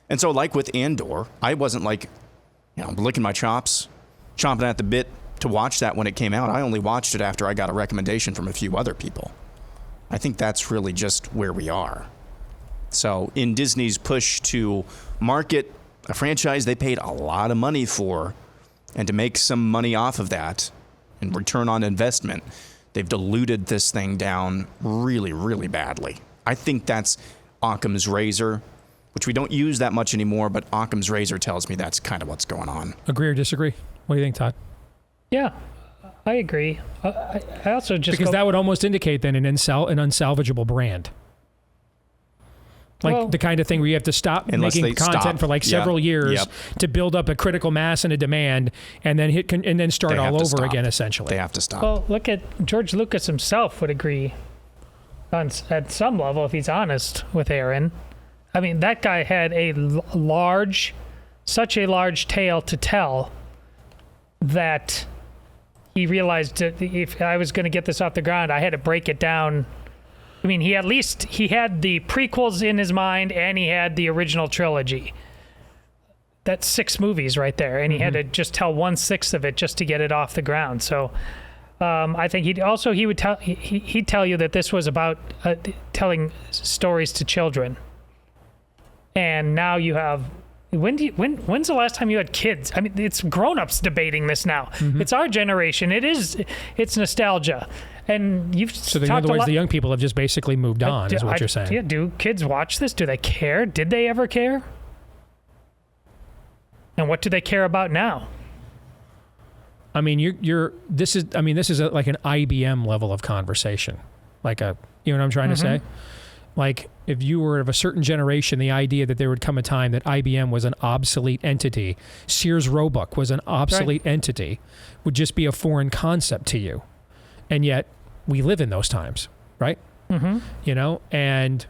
And so like with Andor, I wasn't licking my chops, chomping at the bit to watch that when it came out. I only watched it after I got a recommendation from a few other people. I think that's really just where we are. So in Disney's push to market a franchise they paid a lot of money for, and to make some money off of that and return on investment, they've diluted this thing down really, really badly. I think that's Occam's razor, which we don't use that much anymore, but Occam's razor tells me that's kind of what's going on. Agree or disagree? What do you think, Todd? Yeah, I agree. I also just... Because that would almost indicate then an unsalvageable brand. Like the kind of thing where you have to stop making content for several years to build up a critical mass and a demand, and then start all over again, essentially. They have to stop. Well, look at George Lucas himself would agree at some level, if he's honest with Aaron. I mean, that guy had such a large tale to tell that he realized that if I was going to get this off the ground, I had to break it down. I mean, he had the prequels in his mind, and he had the original trilogy. That's 6 movies right there, and he had to just tell 1/6 of it just to get it off the ground. So I think he'd tell you that this was about telling stories to children. And now you have... When's the last time you had kids? I mean, it's grown-ups debating this now. It's our generation. It's nostalgia. And so in other words, the young people have just basically moved on, is what you're saying. Yeah, do kids watch this? Do they care? Did they ever care? And what do they care about now? I mean, this is like an IBM level of conversation. You know what I'm trying to say? Like, if you were of a certain generation, the idea that there would come a time that IBM was an obsolete entity, Sears Roebuck was an obsolete entity, would just be a foreign concept to you. And yet, we live in those times, right? You know, and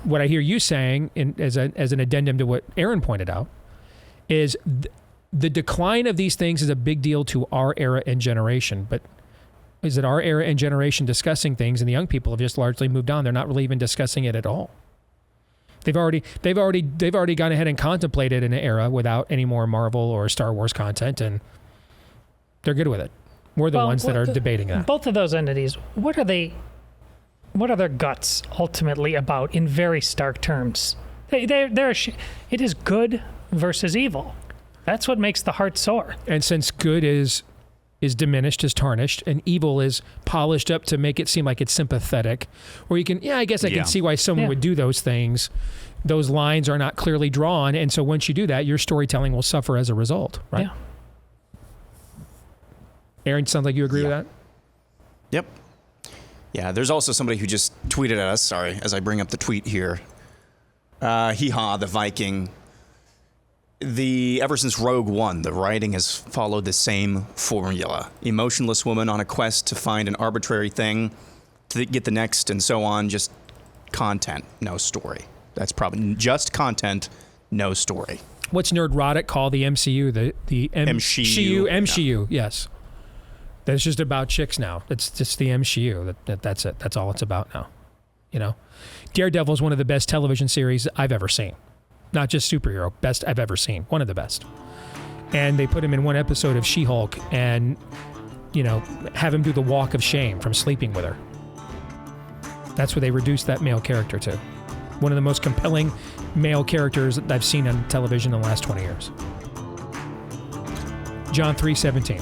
what I hear you saying, as an addendum to what Aaron pointed out, is the decline of these things is a big deal to our era and generation. But is it our era and generation discussing things, and the young people have just largely moved on? They're not really even discussing it at all. They've already gone ahead and contemplated an era without any more Marvel or Star Wars content, and they're good with it. We're the ones that are debating that. Both of those entities, what are their guts ultimately about in very stark terms? It is good versus evil. That's what makes the heart sore. And since good is diminished, is tarnished, and evil is polished up to make it seem like it's sympathetic, or you can, I guess I can see why someone would do those things. Those lines are not clearly drawn, and so once you do that, your storytelling will suffer as a result, right? Yeah. Aaron, sounds like you agree with that? Yep. Yeah, there's also somebody who just tweeted at us, sorry, as I bring up the tweet here. Hee-haw, the Viking. ever since Rogue One, the writing has followed the same formula. Emotionless woman on a quest to find an arbitrary thing, to get the next, and so on. Just content, no story. That's probably just content, no story. What's Nerdrotic call the MCU? The MCU. Yes. That's just about chicks now. It's just the MCU. That's it. That's all it's about now. You know, Daredevil is one of the best television series I've ever seen. Not just superhero, best I've ever seen. One of the best. And they put him in one episode of She-Hulk and, you know, have him do the walk of shame from sleeping with her. That's what they reduced that male character to. One of the most compelling male characters that I've seen on television in the last 20 years. John 3:17.